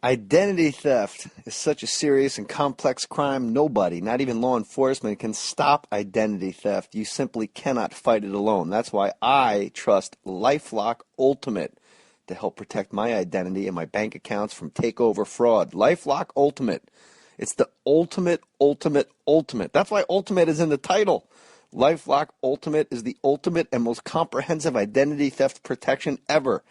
Identity theft is such a serious and complex crime. Nobody, not even law enforcement, can stop identity theft. You simply cannot fight it alone. That's why I trust LifeLock Ultimate to help protect my identity and my bank accounts from takeover fraud. LifeLock Ultimate. It's the ultimate. That's why Ultimate is in the title. LifeLock Ultimate is the ultimate and most comprehensive identity theft protection ever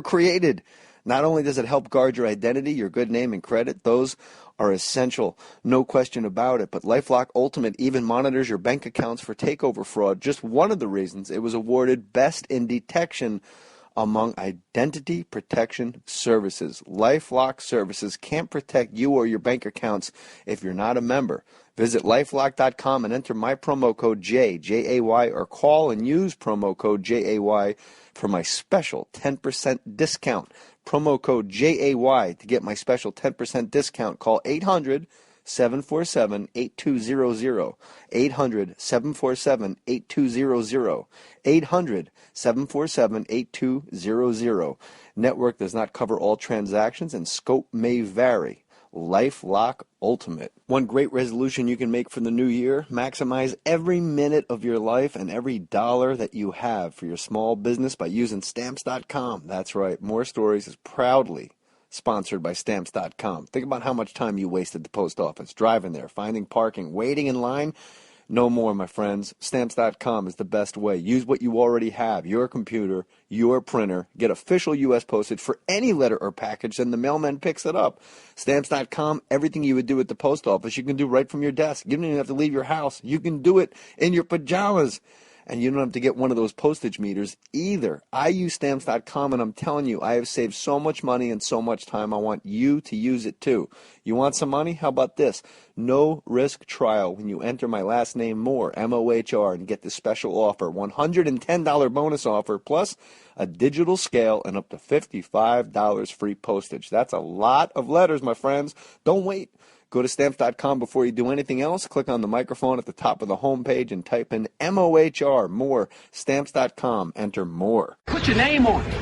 created. Not only does it help guard your identity, your good name and credit, those are essential, no question about it, but LifeLock Ultimate even monitors your bank accounts for takeover fraud. Just one of the reasons it was awarded Best in Detection among identity protection services. LifeLock services can't protect you or your bank accounts if you're not a member. Visit LifeLock.com and enter my promo code J-A-Y, or call and use promo code J-A-Y for my special 10% discount. Promo code J-A-Y to get my special 10% discount. Call 800-747-8200. 800-747-8200. 800-747-8200. Network does not cover all transactions and scope may vary. LifeLock Ultimate. One great resolution you can make for the new year: maximize every minute of your life and every dollar that you have for your small business by using Stamps.com. That's right, Mohr Stories is proudly sponsored by Stamps.com. Think about how much time you wasted at the post office, driving there, finding parking, waiting in line. No more, my friends. Stamps.com is the best way. Use what you already have, your computer, your printer. Get official U.S. postage for any letter or package, and the mailman picks it up. Stamps.com, everything you would do at the post office, you can do right from your desk. You don't even have to leave your house. You can do it in your pajamas. And you don't have to get one of those postage meters either. I use Stamps.com, and I'm telling you, I have saved so much money and so much time. I want you to use it too. You want some money? How about this? No risk trial when you enter my last name, Mohr, M-O-H-R, and get this special offer. $110 bonus offer, plus a digital scale and up to $55 free postage. That's a lot of letters, my friends. Don't wait. Go to Stamps.com before you do anything else. Click on the microphone at the top of the homepage and type in M-O-H-R, Mohr. Stamps.com. Enter Mohr. Put your name on it.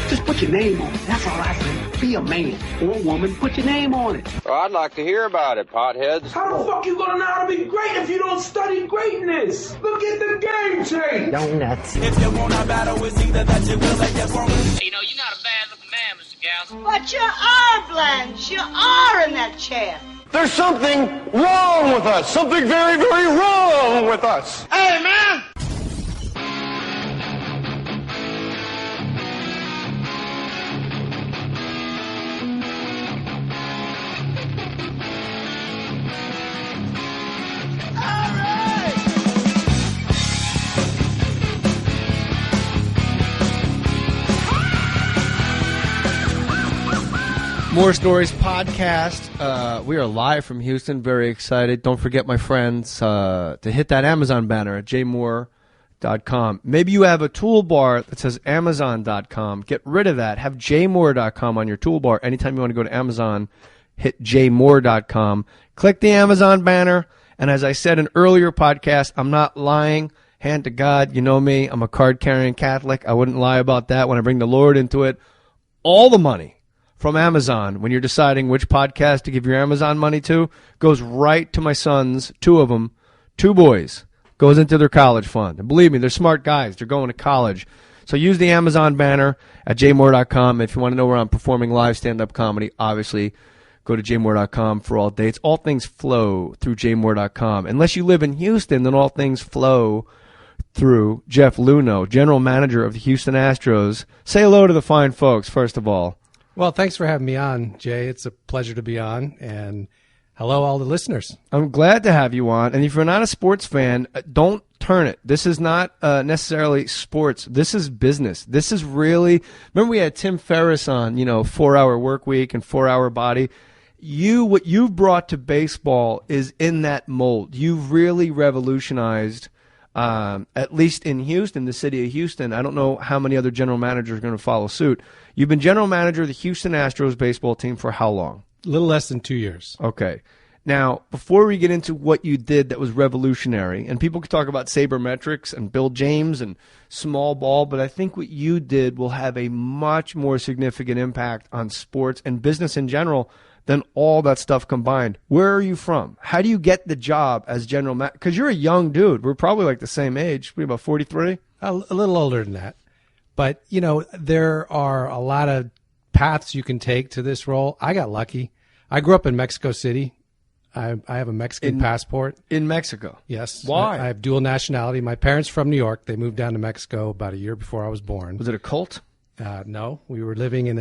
Just put your name on it. That's all I say. Be a man or a woman. Put your name on it. Well, I'd like to hear about it, potheads. How the fuck you gonna know how to be great if you don't study greatness? Look at the game change. Donuts. If you want a battle, it's either that you will or you won't. You know, you're not a bad-looking man, Mr. Gals. But you are, Blanche. You are in that chair. There's something wrong with us. Something very, very wrong with us. Hey, man! Mohr Stories podcast. We are live from Houston. Very excited. Don't forget, my friends, to hit that Amazon banner at jmohr.com. Maybe you have a toolbar that says amazon.com. Get rid of that. Have jmohr.com on your toolbar. Anytime you want to go to Amazon, hit jmohr.com. Click the Amazon banner. And as I said in earlier podcasts, I'm not lying. Hand to God, you know me. I'm a card-carrying Catholic. I wouldn't lie about that when I bring the Lord into it. All the money from Amazon, when you're deciding which podcast to give your Amazon money to, goes right to my sons, two of them, two boys, goes into their college fund. And believe me, they're smart guys. They're going to college. So use the Amazon banner at jmohr.com. If you want to know where I'm performing live stand-up comedy, obviously go to jmohr.com for all dates. All things flow through jmohr.com. Unless you live in Houston, then all things flow through Jeff Luhnow, general manager of the Houston Astros. Say hello to the fine folks, first of all. Well, thanks for having me on, Jay. It's a pleasure to be on, and hello, all the listeners. I'm glad to have you on, and if you're not a sports fan, don't turn it. This is not necessarily sports. This is business. This is really, remember we had Tim Ferriss on, 4-hour work week and 4-hour body. What you've brought to baseball is in that mold. You've really revolutionized, at least in Houston, the city of Houston. I don't know how many other general managers are going to follow suit. You've been general manager of the Houston Astros baseball team for how long? A little less than 2 years. Okay. Now, before we get into what you did that was revolutionary, and people could talk about sabermetrics and Bill James and small ball, but I think what you did will have a much more significant impact on sports and business in general than all that stuff combined. Where are you from? How do you get the job as general manager? Because you're a young dude. We're probably like the same age. We're about 43. A little older than that. But, there are a lot of paths you can take to this role. I got lucky. I grew up in Mexico City. I have a Mexican passport. In Mexico? Yes. Why? I have dual nationality. My parents from New York. They moved down to Mexico about a year before I was born. Was it a cult? No. We were living in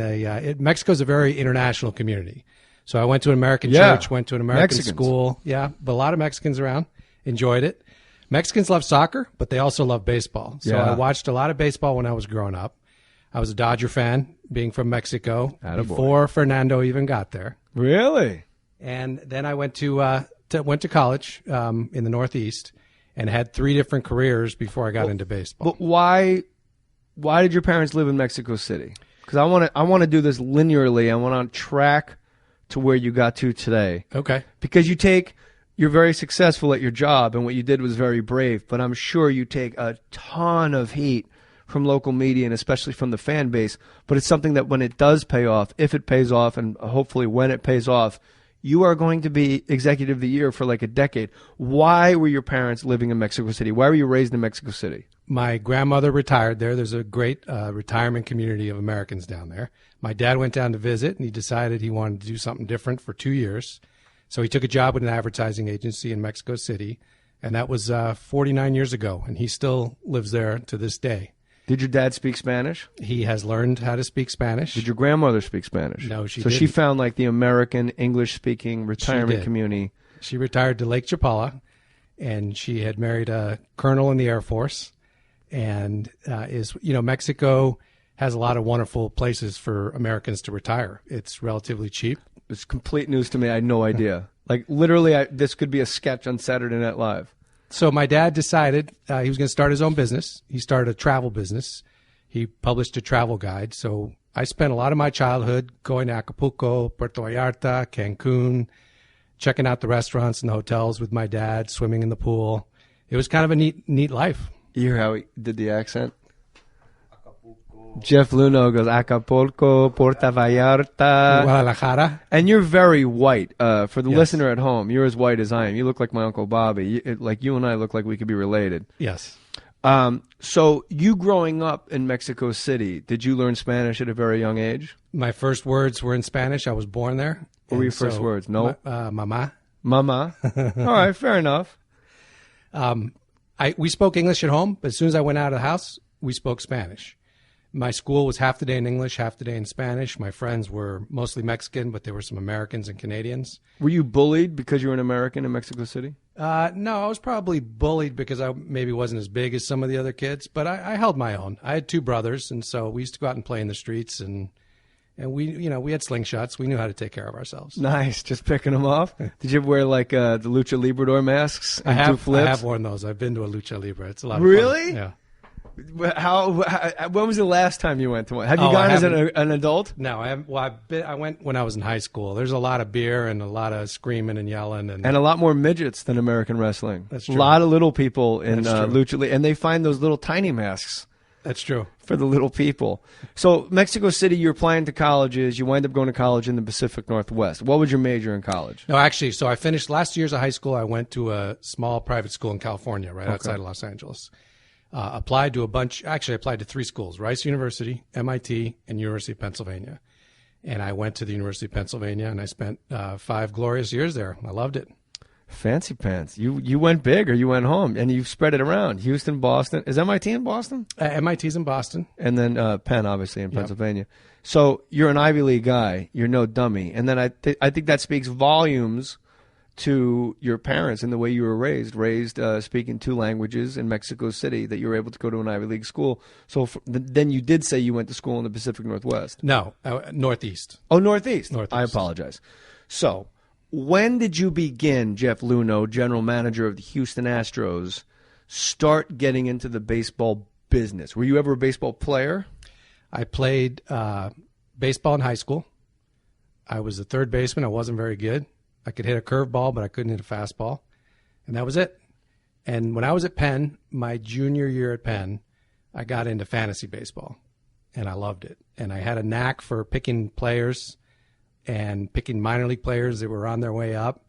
Mexico's a very international community. So I went to an American church, went to an American school. Yeah, but a lot of Mexicans around. Enjoyed it. Mexicans love soccer, but they also love baseball. So I watched a lot of baseball when I was growing up. I was a Dodger fan, being from Mexico, before Fernando even got there. Really? And then I went to college in the Northeast and had 3 different careers before I got into baseball. But why did your parents live in Mexico City? Because I want to do this linearly. I want to track to where you got to today. Okay. Because you're very successful at your job, and what you did was very brave. But I'm sure you take a ton of heat from local media and especially from the fan base. But it's something that when it does pay off, if it pays off, and hopefully when it pays off, you are going to be executive of the year for like a decade. Why were your parents living in Mexico City? Why were you raised in Mexico City? My grandmother retired there. There's a great retirement community of Americans down there. My dad went down to visit, and he decided he wanted to do something different for 2 years. So he took a job with an advertising agency in Mexico City, and that was 49 years ago, and he still lives there to this day. Did your dad speak Spanish? He has learned how to speak Spanish. Did your grandmother speak Spanish? No, she didn't. So she found like the American English-speaking retirement She community. She retired to Lake Chapala, and she had married a colonel in the Air Force, and Mexico has a lot of wonderful places for Americans to retire. It's relatively cheap. It's complete news to me. I had no idea. Like literally, this could be a sketch on Saturday Night Live. So my dad decided he was going to start his own business. He started a travel business. He published a travel guide. So I spent a lot of my childhood going to Acapulco, Puerto Vallarta, Cancun, checking out the restaurants and the hotels with my dad, swimming in the pool. It was kind of a neat life. You hear how he did the accent? Jeff Luhnow goes Acapulco, Puerto Vallarta, Guadalajara. And you're very white. For the listener at home, you're as white as I am. You look like my Uncle Bobby. Like you and I look like we could be related. Yes. So you growing up in Mexico City, did you learn Spanish at a very young age? My first words were in Spanish. I was born there. What were your first words? No? Mama. Mama. All right, fair enough. We spoke English at home, but as soon as I went out of the house, we spoke Spanish. My school was half the day in English, half the day in Spanish. My friends were mostly Mexican, but there were some Americans and Canadians. Were you bullied because you were an American in Mexico City? No, I was probably bullied because I maybe wasn't as big as some of the other kids, but I held my own. I had 2 brothers, and so we used to go out and play in the streets, and we had slingshots. We knew how to take care of ourselves. Nice, just picking them off. Did you ever wear like the Lucha Librador masks? I have worn those. I've been to a Lucha Libre. It's a lot of really? fun. Yeah. When was the last time you went to one? Have you gone as an adult? No, I went when I was in high school. There's a lot of beer and a lot of screaming and yelling. And a lot more midgets than American wrestling. That's true. A lot of little people in Lucha League. And they find those little tiny masks. That's true. For the little people. So Mexico City, you're applying to colleges. You wind up going to college in the Pacific Northwest. What was your major in college? No, actually, so I finished last year's of high school. I went to a small private school in California, right outside of Los Angeles. Applied to I applied to 3 schools, Rice University, MIT, and University of Pennsylvania. And I went to the University of Pennsylvania, and I spent 5 glorious years there. I loved it. Fancy pants. You went big or you went home, and you spread it around. Houston, Boston. Is MIT in Boston? MIT's in Boston. And then Penn, obviously, in Pennsylvania. So you're an Ivy League guy. You're no dummy. And then I think that speaks volumes to your parents and the way you were raised speaking 2 languages in Mexico City, that you were able to go to an Ivy League school. So then you did say you went to school in the Pacific Northwest. No, Northeast. Oh, Northeast. I apologize. So when did you begin, Jeff Luhnow, general manager of the Houston Astros, start getting into the baseball business? Were you ever a baseball player? I played baseball in high school. I was a third baseman. I wasn't very good. I could hit a curveball, but I couldn't hit a fastball. And that was it. And when I was at Penn, my junior year at Penn, I got into fantasy baseball, and I loved it. And I had a knack for picking players and picking minor league players that were on their way up.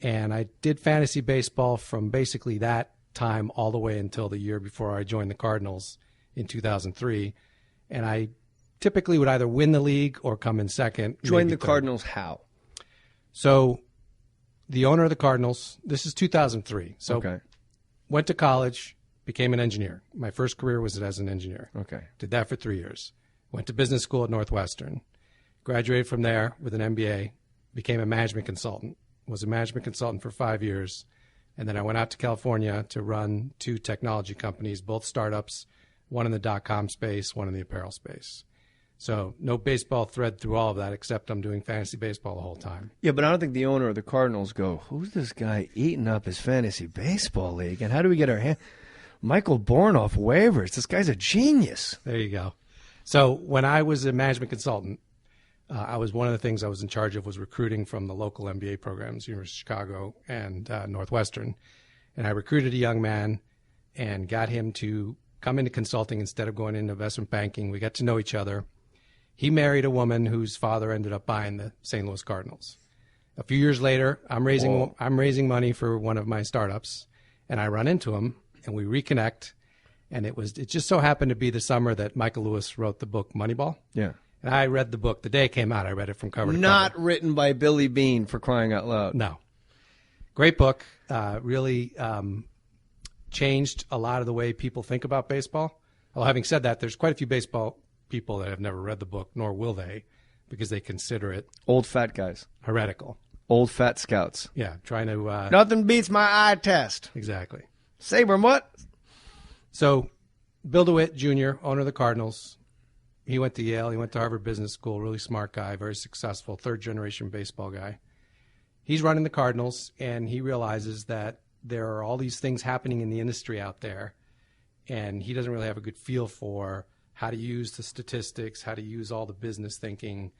And I did fantasy baseball from basically that time all the way until the year before I joined the Cardinals in 2003. And I typically would either win the league or come in second. Join the Cardinals how? So the owner of the Cardinals, this is 2003. So went to college, became an engineer. My first career was as an engineer. Okay. Did that for 3 years. Went to business school at Northwestern. Graduated from there with an MBA. Became a management consultant. Was a management consultant for 5 years. And then I went out to California to run 2 technology companies, both startups, one in the .com space, one in the apparel space. So no baseball thread through all of that, except I'm doing fantasy baseball the whole time. Yeah, but I don't think the owner of the Cardinals go, who's this guy eating up his fantasy baseball league? And how do we get our hand? Michael Bourne off waivers. This guy's a genius. There you go. So when I was a management consultant, I was one of the things I was in charge of was recruiting from the local MBA programs, University of Chicago and Northwestern. And I recruited a young man and got him to come into consulting instead of going into investment banking. We got to know each other. He married a woman whose father ended up buying the St. Louis Cardinals. A few years later, I'm raising money for one of my startups, and I run into him, and we reconnect. And it just so happened to be the summer that Michael Lewis wrote the book Moneyball. Yeah. And I read the book the day it came out. I read it from cover to cover. Not written by Billy Bean, for crying out loud. No. Great book. Really changed a lot of the way people think about baseball. Well, having said that, there's quite a few baseball people that have never read the book, nor will they, because they consider it old fat guys, heretical, old fat scouts. Yeah, trying to nothing beats my eye test. Exactly. Saber what? So, Bill DeWitt Jr., owner of the Cardinals, he went to Yale. He went to Harvard Business School. Really smart guy, very successful, third generation baseball guy. He's running the Cardinals, and he realizes that there are all these things happening in the industry out there, and he doesn't really have a good feel for how to use the statistics, how to use all the business thinking,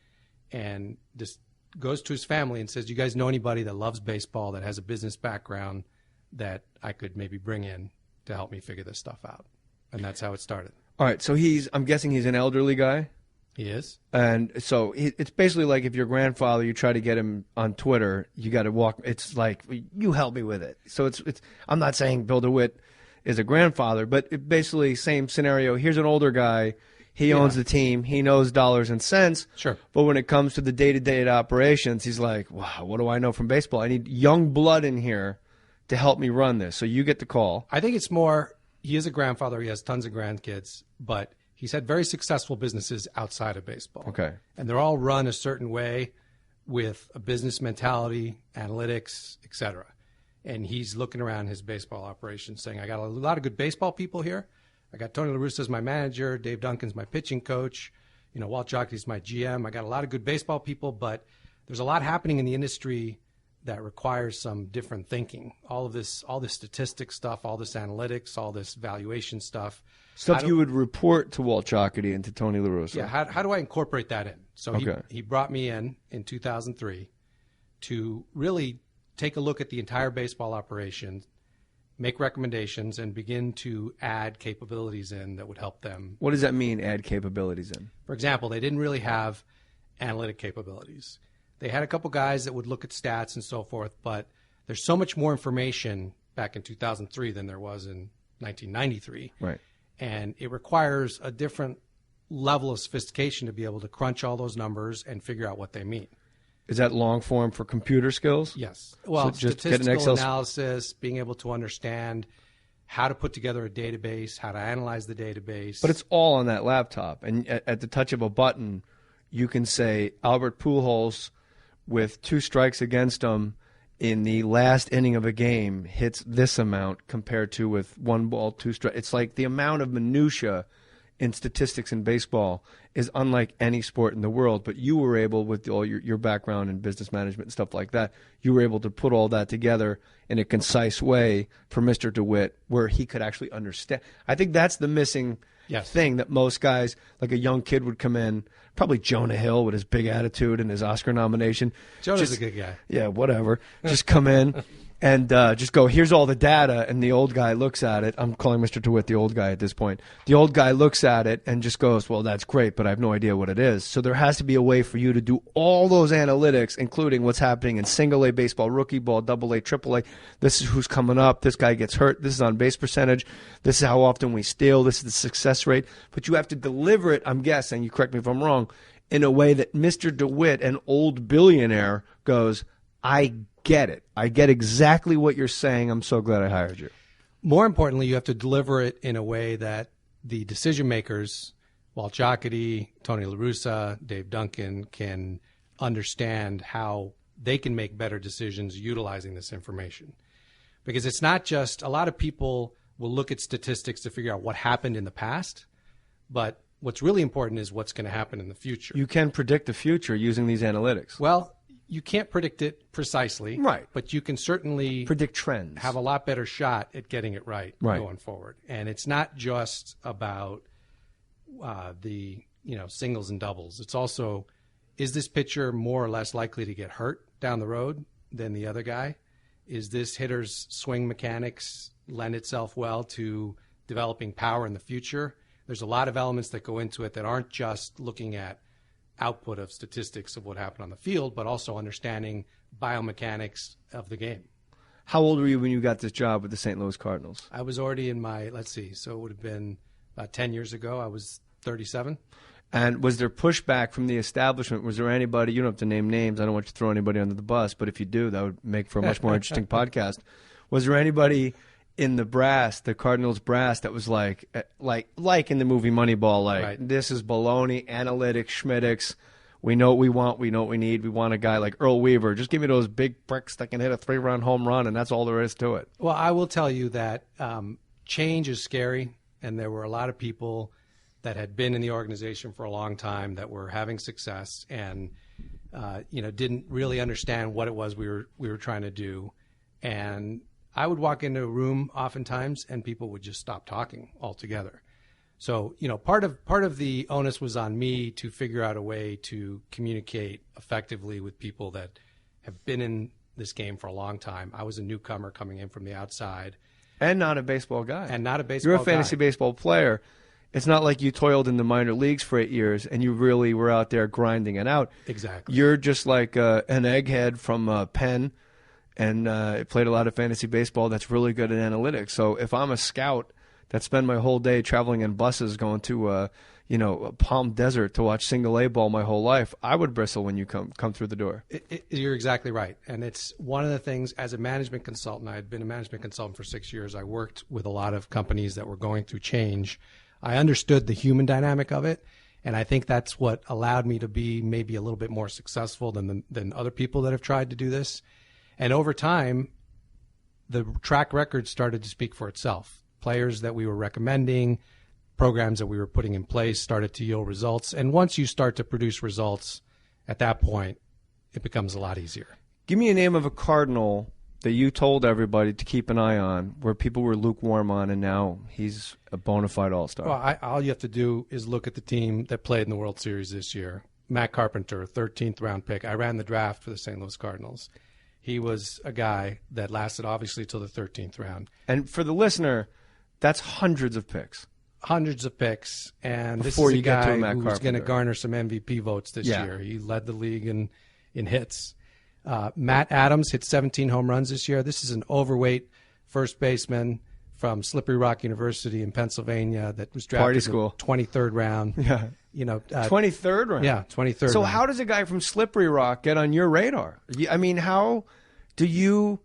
and just goes to his family and says, "You guys know anybody that loves baseball, that has a business background that I could maybe bring in to help me figure this stuff out?" And that's how it started. All right, so I'm guessing he's an elderly guy? He is. And so it's basically like if your grandfather, you try to get him on Twitter, you got to walk. It's like, you help me with it. So it's. I'm not saying Bill DeWitt is a grandfather, but it basically same scenario. Here's an older guy. He owns the team. He knows dollars and cents. Sure. But when it comes to the day-to-day operations, he's like, wow, what do I know from baseball? I need young blood in here to help me run this. So you get the call. I think it's more, he is a grandfather. He has tons of grandkids, but he's had very successful businesses outside of baseball. Okay. And they're all run a certain way with a business mentality, analytics, et cetera. And he's looking around his baseball operation saying, I got a lot of good baseball people here. I got Tony La Russa as my manager. Dave Duncan's my pitching coach. Walt Jockey's my GM. I got a lot of good baseball people, but there's a lot happening in the industry that requires some different thinking. All this statistics stuff, all this analytics, all this valuation stuff. Stuff you would report to Walt Jockey and to Tony La Russa. Yeah, how do I incorporate that in? So he brought me in 2003 to really take a look at the entire baseball operation, make recommendations, and begin to add capabilities in that would help them. What does that mean, add capabilities in? For example, they didn't really have analytic capabilities. They had a couple guys that would look at stats and so forth, but there's so much more information back in 2003 than there was in 1993. Right. And it requires a different level of sophistication to be able to crunch all those numbers and figure out what they mean. Is that long form for computer skills? Yes. Well, so just statistical get an Excel analysis, being able to understand how to put together a database, how to analyze the database. But it's all on that laptop. And at the touch of a button, you can say Albert Pujols with 2 strikes against him in the last inning of a game hits this amount compared to with 1 ball, 2 strikes. It's like the amount of minutia in statistics in baseball is unlike any sport in the world, but you were able, with all your background in business management and stuff like that, you were able to put all that together in a concise way for Mr. DeWitt where he could actually understand. I think that's the missing thing that most guys, like a young kid would come in, probably Jonah Hill with his big attitude and his Oscar nomination. Jonah's a good guy. Yeah, whatever. Just come in and just go, here's all the data, and the old guy looks at it. I'm calling Mr. DeWitt the old guy at this point. The old guy looks at it and just goes, well, that's great, but I have no idea what it is. So there has to be a way for you to do all those analytics, including what's happening in single-A baseball, rookie ball, double-A, triple-A. This is who's coming up. This guy gets hurt. This is on-base percentage. This is how often we steal. This is the success rate. But you have to deliver it, I'm guessing, you correct me if I'm wrong, in a way that Mr. DeWitt, an old billionaire, goes, I get it. I get exactly what you're saying. I'm so glad I hired you. More importantly, you have to deliver it in a way that the decision makers, Walt Jocketty, Tony La Russa, Dave Duncan, can understand how they can make better decisions utilizing this information. Because it's not just, a lot of people will look at statistics to figure out what happened in the past, but what's really important is what's going to happen in the future. You can predict the future using these analytics. Well, you can't predict it precisely, right? But you can certainly predict trends. Have a lot better shot at getting it right going forward. And it's not just about the singles and doubles. It's also, is this pitcher more or less likely to get hurt down the road than the other guy? Is this hitter's swing mechanics lend itself well to developing power in the future? There's a lot of elements that go into it that aren't just looking at output of statistics of what happened on the field, but also understanding biomechanics of the game. How old were you when you got this job with the St. Louis Cardinals? I was already in my, so it would have been about 10 years ago. I was 37. And was there pushback from the establishment? Was there anybody, you don't have to name names, I don't want you to throw anybody under the bus, but if you do, that would make for a much more interesting podcast. Was there anybody in the brass, the Cardinals brass, that was like in the movie Moneyball, this is baloney, analytics, schmidtics, we know what we want, we know what we need, we want a guy like Earl Weaver, just give me those big bricks that can hit a 3-run home run, and that's all there is to it. Well, I will tell you that change is scary, and there were a lot of people that had been in the organization for a long time that were having success and didn't really understand what it was we were trying to do. And I would walk into a room oftentimes and people would just stop talking altogether. So, part of the onus was on me to figure out a way to communicate effectively with people that have been in this game for a long time. I was a newcomer coming in from the outside. And not a baseball guy. You're a fantasy baseball player. It's not like you toiled in the minor leagues for 8 years and you really were out there grinding it out. Exactly. You're just like an egghead from Penn. And played a lot of fantasy baseball that's really good at analytics. So if I'm a scout that spend my whole day traveling in buses going to a Palm Desert to watch single-A ball my whole life, I would bristle when you come through the door. You're exactly right. And it's one of the things, as a management consultant, I had been a management consultant for 6 years. I worked with a lot of companies that were going through change. I understood the human dynamic of it. And I think that's what allowed me to be maybe a little bit more successful than other people that have tried to do this. And over time, the track record started to speak for itself. Players that we were recommending, programs that we were putting in place started to yield results. And once you start to produce results, at that point, it becomes a lot easier. Give me a name of a Cardinal that you told everybody to keep an eye on, where people were lukewarm on, and now he's a bona fide all-star. Well, all you have to do is look at the team that played in the World Series this year. Matt Carpenter, 13th round pick. I ran the draft for the St. Louis Cardinals. He was a guy that lasted, obviously, till the 13th round. And for the listener, that's hundreds of picks. Hundreds of picks. And before this is you a get to guy Matt who's Carpenter, going to garner some MVP votes this year. He led the league in hits. Matt Adams hit 17 home runs this year. This is an overweight first baseman from Slippery Rock University in Pennsylvania that was drafted in the 23rd round. Yeah. 23rd round? Yeah, 23rd round. So how does a guy from Slippery Rock get on your radar? I mean, how do you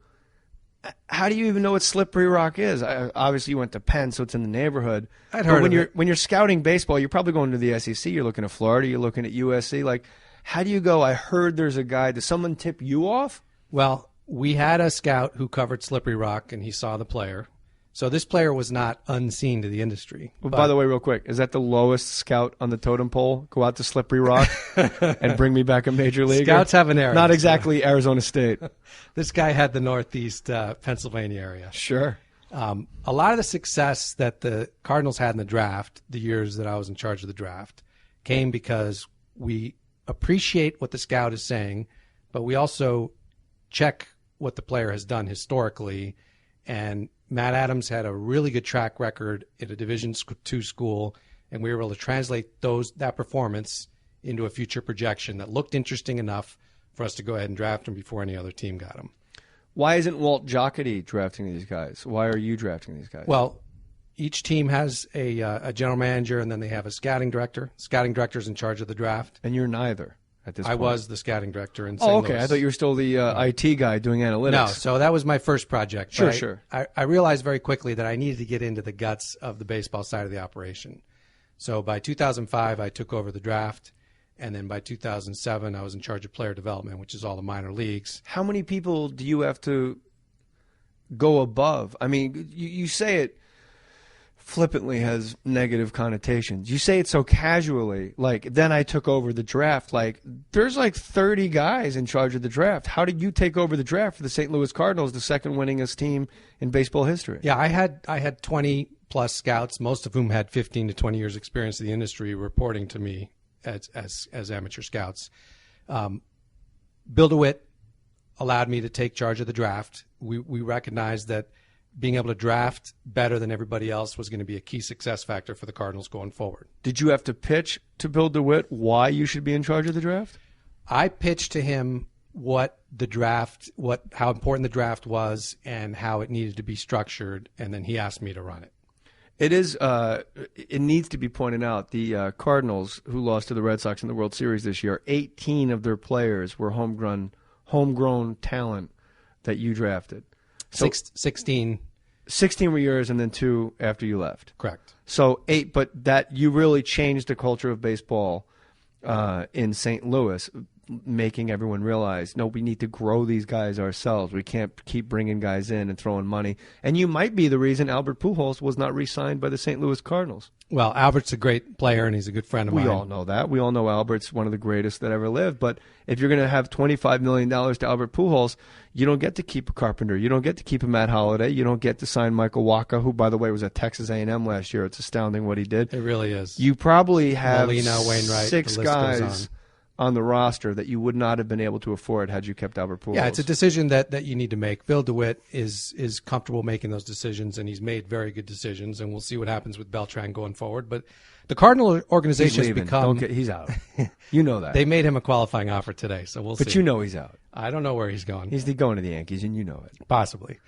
even know what Slippery Rock is? Obviously, you went to Penn, so it's in the neighborhood. I'd heard of it. When you're scouting baseball, you're probably going to the SEC. You're looking at Florida. You're looking at USC. Like, how do you go, I heard there's a guy. Does someone tip you off? Well, we had a scout who covered Slippery Rock, and he saw the player. So this player was not unseen to the industry. Well, by the way, real quick, is that the lowest scout on the totem pole? Go out to Slippery Rock and bring me back a major leaguer? Scouts have an area. Not exactly Arizona State. This guy had the Northeast Pennsylvania area. Sure. A lot of the success that the Cardinals had in the draft, the years that I was in charge of the draft, came because we appreciate what the scout is saying, but we also check what the player has done historically. And Matt Adams had a really good track record in a Division II school, and we were able to translate that performance into a future projection that looked interesting enough for us to go ahead and draft him before any other team got him. Why isn't Walt Jocketty drafting these guys? Why are you drafting these guys? Well, each team has a general manager, and then they have a scouting director. Scouting director's in charge of the draft. And you're neither at this point. I was the scouting director in St. Oh, okay. Louis. I thought you were still the IT guy doing analytics. No, so that was my first project. Sure. I realized very quickly that I needed to get into the guts of the baseball side of the operation. So by 2005, I took over the draft. And then by 2007, I was in charge of player development, which is all the minor leagues. How many people do you have to go above? I mean, you say it flippantly has negative connotations. You say it so casually, like, then I took over the draft. Like, there's like 30 guys in charge of the draft. How did you take over the draft for the St. Louis Cardinals, the second winningest team in baseball history? Yeah, I had 20 plus scouts, most of whom had 15 to 20 years experience in the industry, reporting to me as amateur scouts. Bill DeWitt allowed me to take charge of the draft. We recognized that being able to draft better than everybody else was going to be a key success factor for the Cardinals going forward. Did you have to pitch to Bill DeWitt why you should be in charge of the draft? I pitched to him how important the draft was and how it needed to be structured, and then he asked me to run it. It is. It needs to be pointed out, the Cardinals, who lost to the Red Sox in the World Series this year, 18 of their players were homegrown talent that you drafted. So 16 were yours, and then 2 after you left. Correct. So 8, but that you really changed the culture of baseball in St. Louis, making everyone realize, no, we need to grow these guys ourselves. We can't keep bringing guys in and throwing money. And you might be the reason Albert Pujols was not re-signed by the St. Louis Cardinals. Well, Albert's a great player, and he's a good friend of mine. We all know that. We all know Albert's one of the greatest that ever lived. But if you're going to have $25 million to Albert Pujols, you don't get to keep a Carpenter. You don't get to keep a Matt Holliday. You don't get to sign Michael Wacha, who, by the way, was at Texas A&M last year. It's astounding what he did. It really is. You probably have Molina, Wainwright, 6 guys on the roster that you would not have been able to afford had you kept Albert Pujols. Yeah, it's a decision that you need to make. Bill DeWitt is comfortable making those decisions, and he's made very good decisions, and we'll see what happens with Beltran going forward. But the Cardinal organization has become... he's out. You know that. They made him a qualifying offer today, so we'll see. But you know he's out. I don't know where he's going. He's going to the Yankees, and you know it. Possibly.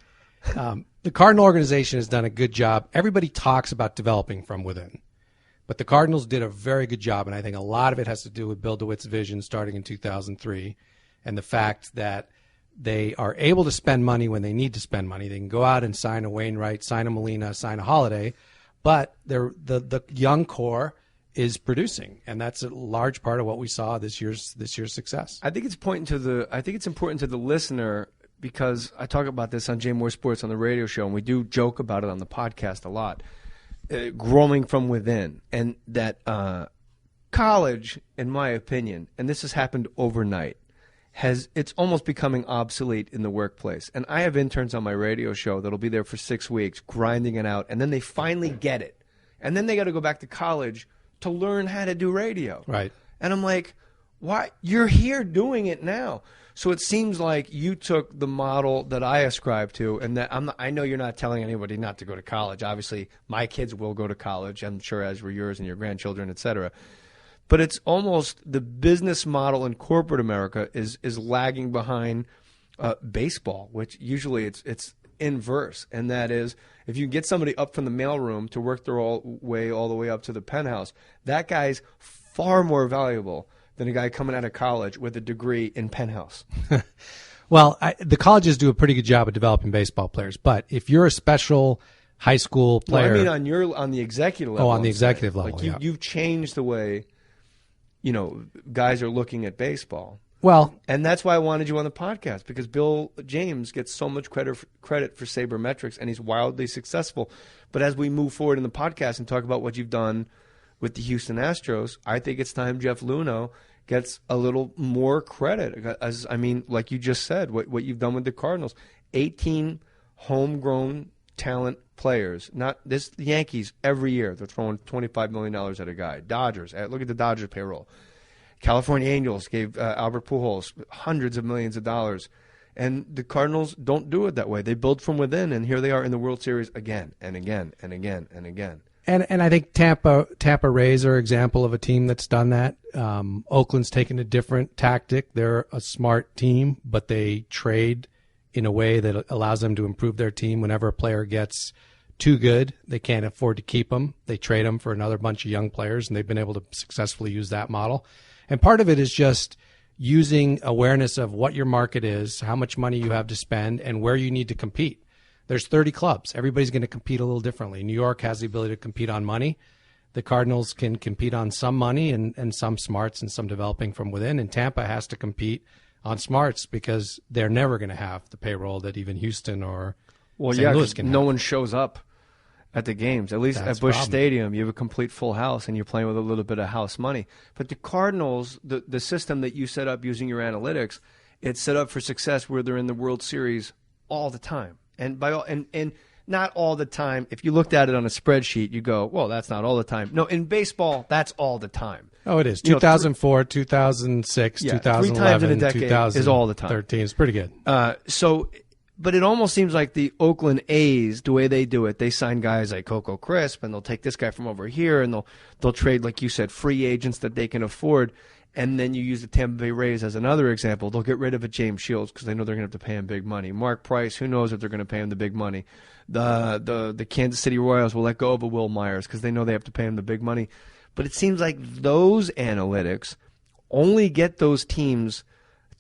The Cardinal organization has done a good job. Everybody talks about developing from within. But the Cardinals did a very good job, and I think a lot of it has to do with Bill DeWitt's vision starting in 2003 and the fact that they are able to spend money when they need to spend money. They can go out and sign a Wainwright, sign a Molina, sign a Holliday, but the young core is producing, and that's a large part of what we saw this year's success. I think it's important to the listener, because I talk about this on Jay Mohr Sports on the radio show, and we do joke about it on the podcast a lot. Growing from within, and that college, in my opinion, and this has happened overnight, it's almost becoming obsolete in the workplace. And I have interns on my radio show that'll be there for 6 weeks grinding it out, and then they finally get it, and then they got to go back to college to learn how to do radio. Right. And I'm like, why? You're here doing it now. So it seems like you took the model that I ascribe to, and that I know you're not telling anybody not to go to college. Obviously, my kids will go to college, I'm sure, as were yours and your grandchildren, et cetera. But it's almost the business model in corporate America is lagging behind baseball, which usually it's inverse, and that is, if you get somebody up from the mailroom to work their way all the way up to the penthouse, that guy's far more valuable than a guy coming out of college with a degree in penthouse. Well, the colleges do a pretty good job of developing baseball players, but if you're a special high school player, I mean on the executive level. Oh, on the executive level, like you've changed the way guys are looking at baseball. Well, and that's why I wanted you on the podcast, because Bill James gets so much credit for sabermetrics, and he's wildly successful. But as we move forward in the podcast and talk about what you've done with the Houston Astros, I think it's time Jeff Luhnow gets a little more credit. Like you just said, what you've done with the Cardinals. 18 homegrown talent players. Not this. The Yankees every year they're throwing $25 million at a guy. Dodgers. Look at the Dodgers payroll. California Angels gave Albert Pujols hundreds of millions of dollars. And the Cardinals don't do it that way. They build from within, and here they are in the World Series again and again and again and again. And I think Tampa Rays are an example of a team that's done that. Oakland's taken a different tactic. They're a smart team, but they trade in a way that allows them to improve their team. Whenever a player gets too good, they can't afford to keep them. They trade them for another bunch of young players, and they've been able to successfully use that model. And part of it is just using awareness of what your market is, how much money you have to spend, and where you need to compete. There's 30 clubs. Everybody's going to compete a little differently. New York has the ability to compete on money. The Cardinals can compete on some money and some smarts and some developing from within. And Tampa has to compete on smarts because they're never going to have the payroll that even Houston or St. Louis can have. No one shows up at the games. At least at Busch Stadium, you have a complete full house, and you're playing with a little bit of house money. But the Cardinals, the system that you set up using your analytics, it's set up for success where they're in the World Series all the time. And not all the time. If you looked at it on a spreadsheet, you go, well, that's not all the time. No, in baseball, that's all the time. Oh, it is. 2004, 2006, 2011, 3 times in a decade is all the time. 2013. It's pretty good. But it almost seems like the Oakland A's, the way they do it, they sign guys like Coco Crisp, and they'll take this guy from over here, and they'll trade, like you said, free agents that they can afford. And then you use the Tampa Bay Rays as another example. They'll get rid of a James Shields because they know they're going to have to pay him big money. Mark Price, who knows if they're going to pay him the big money. The Kansas City Royals will let go of a Will Myers because they know they have to pay him the big money. But it seems like those analytics only get those teams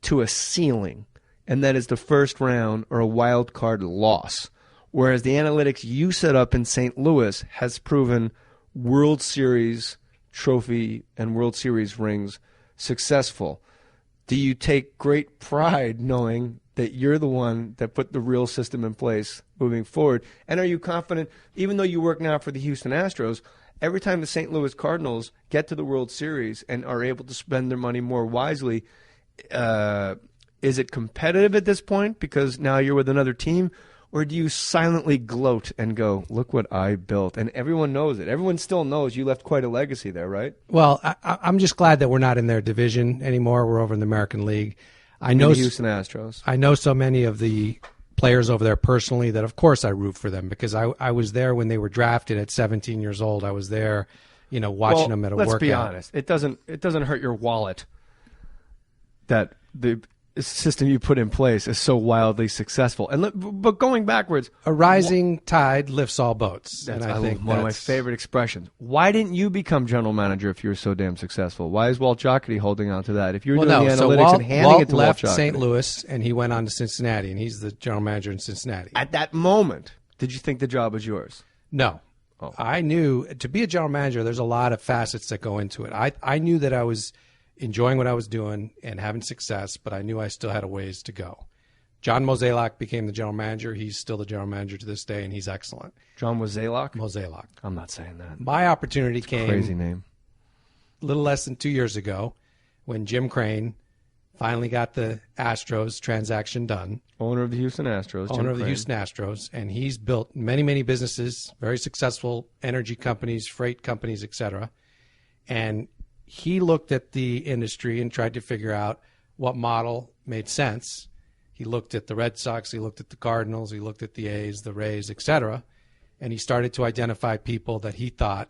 to a ceiling, and that is the first round or a wild card loss. Whereas the analytics you set up in St. Louis has proven World Series trophy and World Series rings successful. Do you take great pride knowing that you're the one that put the real system in place moving forward? And are you confident, even though you work now for the Houston Astros, every time the St. Louis Cardinals get to the World Series and are able to spend their money more wisely, is it competitive at this point because now you're with another team? Or do you silently gloat and go, look what I built? And everyone knows it. Everyone still knows you left quite a legacy there, right? Well, I'm just glad that we're not in their division anymore. We're over in the American League. I know the Houston Astros. I know so many of the players over there personally that, of course, I root for them because I was there when they were drafted at 17 years old. I was there, watching them at a workout. Let's be honest. It doesn't hurt your wallet that the system you put in place is so wildly successful. But going backwards, a rising tide lifts all boats. And I think one of my favorite expressions. Why didn't you become general manager if you were so damn successful? Why is Walt Jocketty holding on to that? If you were doing the analytics and handing it to Walt Jocketty. Walt left St. Louis and he went on to Cincinnati, and he's the general manager in Cincinnati. At that moment, did you think the job was yours? No. Oh. I knew to be a general manager, there's a lot of facets that go into it. I knew that I was enjoying what I was doing and having success, but I knew I still had a ways to go. John Mozeliak became the general manager. He's still the general manager to this day, and he's excellent. John Mozeliak? Mozeliak. I'm not saying that. My opportunity came crazy name. A little less than 2 years ago when Jim Crane finally got the Astros transaction done. Owner of the Houston Astros. Owner of the Houston Astros. And he's built many, many businesses, very successful energy companies, freight companies, etc. And he looked at the industry and tried to figure out what model made sense. He looked at the Red Sox, he looked at the Cardinals, he looked at the A's, the Rays, etc. And he started to identify people that he thought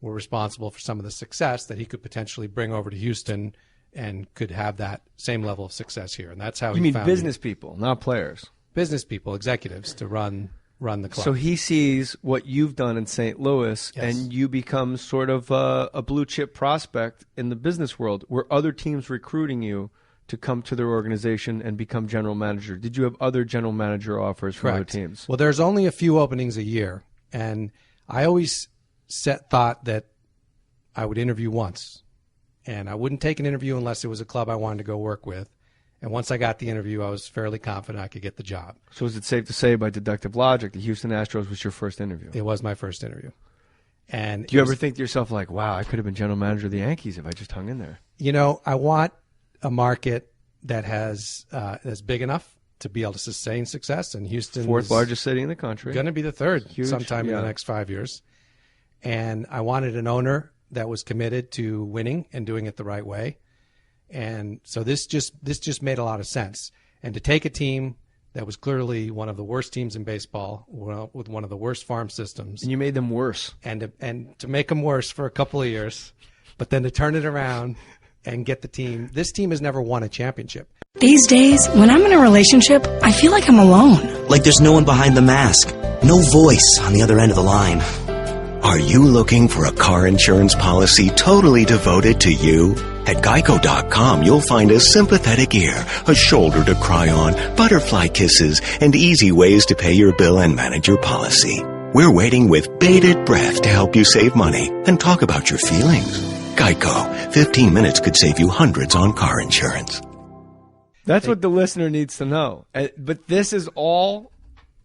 were responsible for some of the success that he could potentially bring over to Houston and could have that same level of success here. And that's how he found business people, not players. Business people, executives to run the club. So he sees what you've done in St. Louis, yes. And you become sort of a blue chip prospect in the business world where other teams recruiting you to come to their organization and become general manager. Did you have other general manager offers from other teams? Well, there's only a few openings a year, and I always thought that I would interview once, and I wouldn't take an interview unless it was a club I wanted to go work with. And once I got the interview, I was fairly confident I could get the job. So is it safe to say, by deductive logic, the Houston Astros was your first interview? It was my first interview. And do you ever think to yourself, like, wow, I could have been general manager of the Yankees if I just hung in there? I want a market that has that's big enough to be able to sustain success. And Houston, fourth largest city in the country, going to be the third sometime in yeah. the next 5 years. And I wanted an owner that was committed to winning and doing it the right way. And so this just made a lot of sense. And to take a team that was clearly one of the worst teams in baseball, with one of the worst farm systems, and you made them worse, and to make them worse for a couple of years, but then to turn it around and get the team. This team has never won a championship. These days, when I'm in a relationship, I feel like I'm alone. Like there's no one behind the mask, no voice on the other end of the line. Are you looking for a car insurance policy totally devoted to you? At Geico.com, you'll find a sympathetic ear, a shoulder to cry on, butterfly kisses, and easy ways to pay your bill and manage your policy. We're waiting with bated breath to help you save money and talk about your feelings. Geico. 15 minutes could save you hundreds on car insurance. That's what the listener needs to know. But this is all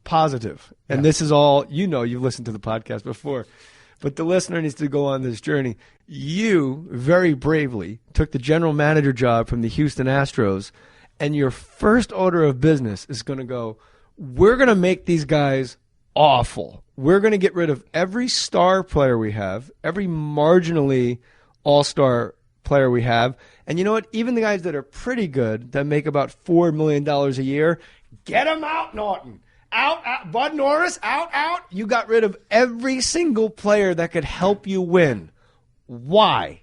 positive. And this is all, you've listened to the podcast before. But the listener needs to go on this journey. You very bravely took the general manager job from the Houston Astros, and your first order of business is going to go, we're going to make these guys awful. We're going to get rid of every star player we have, every marginally all-star player we have. And you know what? Even the guys that are pretty good, that make about $4 million a year, get them out, Norton. Out, Bud Norris, out. You got rid of every single player that could help you win. Why?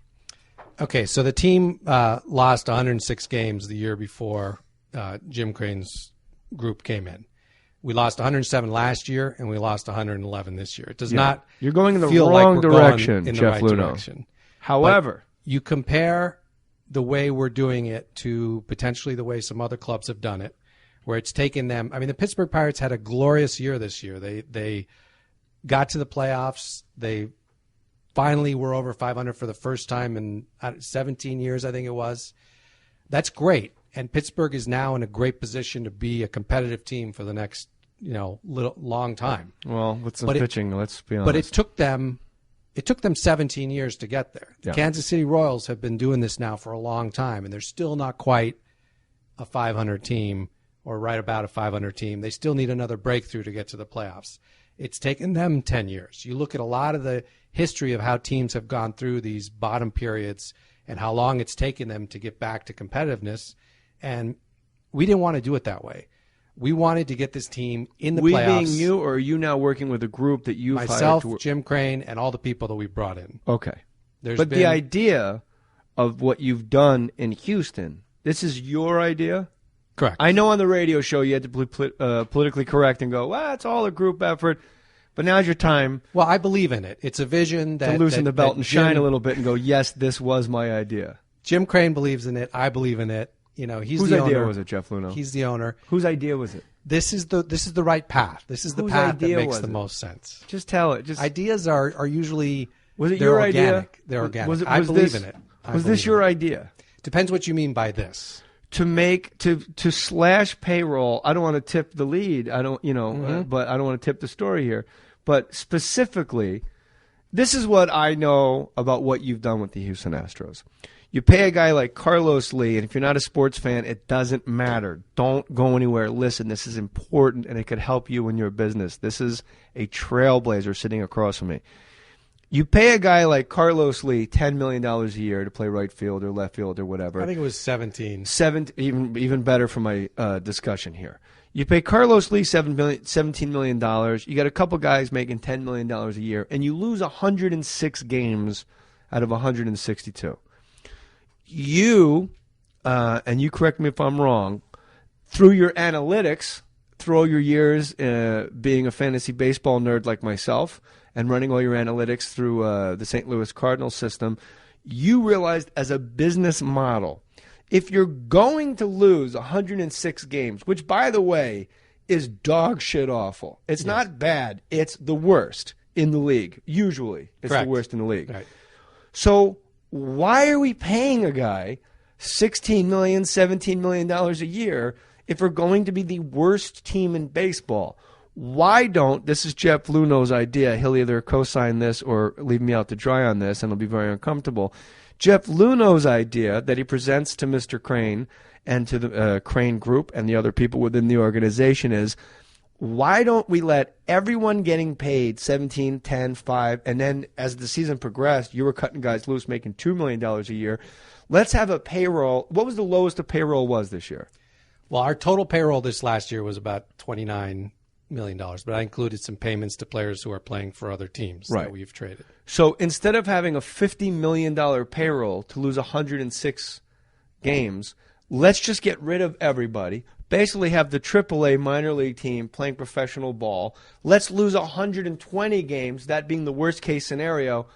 Okay, so the team lost 106 games the year before Jim Crane's group came in. We lost 107 last year, and we lost 111 this year. It does not. You're going in the feel wrong like we're direction, going in Jeff the right Luhnow. direction. However, but you compare the way we're doing it to potentially the way some other clubs have done it, where it's taken them. I mean, the Pittsburgh Pirates had a glorious year this year. They got to the playoffs. They finally were over 500 for the first time in 17 years, I think it was. That's great. And Pittsburgh is now in a great position to be a competitive team for the next, long time. Well, with some pitching, let's be honest. But it took them 17 years to get there. The Kansas City Royals have been doing this now for a long time, and they're still not quite a 500 team or right about a 500 team. They still need another breakthrough to get to the playoffs. It's taken them 10 years. You look at a lot of the history of how teams have gone through these bottom periods and how long it's taken them to get back to competitiveness, and we didn't want to do it that way. We wanted to get this team in the playoffs. We being you, or are you now working with a group that you've myself, hired? Jim Crane, and all the people that we brought in. Okay. The idea of what you've done in Houston, this is your idea? Correct. I know on the radio show you had to be politically correct and go, well, it's all a group effort. But now's your time. Well, I believe in it. It's a vision that... to loosen the belt and shine a little bit and go, yes, this was my idea. Jim Crane believes in it. I believe in it. He's Whose the owner. idea was it, Jeff Luhnow? He's the owner. Whose idea was it? This is the right path. This is the path that makes the most sense. Just tell it. Ideas are usually... Was it your organic. idea? They're organic. Was I believe in it. Was this your idea? Depends what you mean by this. To slash payroll. I don't want to tip the lead. I don't, but I don't want to tip the story here. But specifically, this is what I know about what you've done with the Houston Astros. You pay a guy like Carlos Lee, and if you're not a sports fan, it doesn't matter. Don't go anywhere. Listen, this is important, and it could help you in your business. This is a trailblazer sitting across from me. You pay a guy like Carlos Lee $10 million a year to play right field or left field or whatever. I think it was 17. Even better for my discussion here. You pay Carlos Lee $17 million. You got a couple guys making $10 million a year, and you lose 106 games out of 162. You, and you correct me if I'm wrong, through your analytics, through all your years being a fantasy baseball nerd like myself, and running all your analytics through the St. Louis Cardinals system, you realized as a business model, if you're going to lose 106 games, which, by the way, is dog shit awful. It's not bad. It's the worst in the league. Usually, it's the worst in the league. Right. So why are we paying a guy $16 million, $17 million a year if we're going to be the worst team in baseball? Why don't, this is Jeff Luhnow's idea, he'll either co-sign this or leave me out to dry on this, and it'll be very uncomfortable. Jeff Luhnow's idea that he presents to Mr. Crane and to the Crane Group and the other people within the organization is, why don't we let everyone getting paid 17, 10, 5, and then as the season progressed, you were cutting guys loose making $2 million a year. Let's have a payroll. What was the lowest the payroll was this year? Well, our total payroll this last year was about $29 million, but I included some payments to players who are playing for other teams that we've traded. So instead of having a $50 million payroll to lose 106 games, let's just get rid of everybody. Basically have the AAA minor league team playing professional ball. Let's lose 120 games, that being the worst case scenario,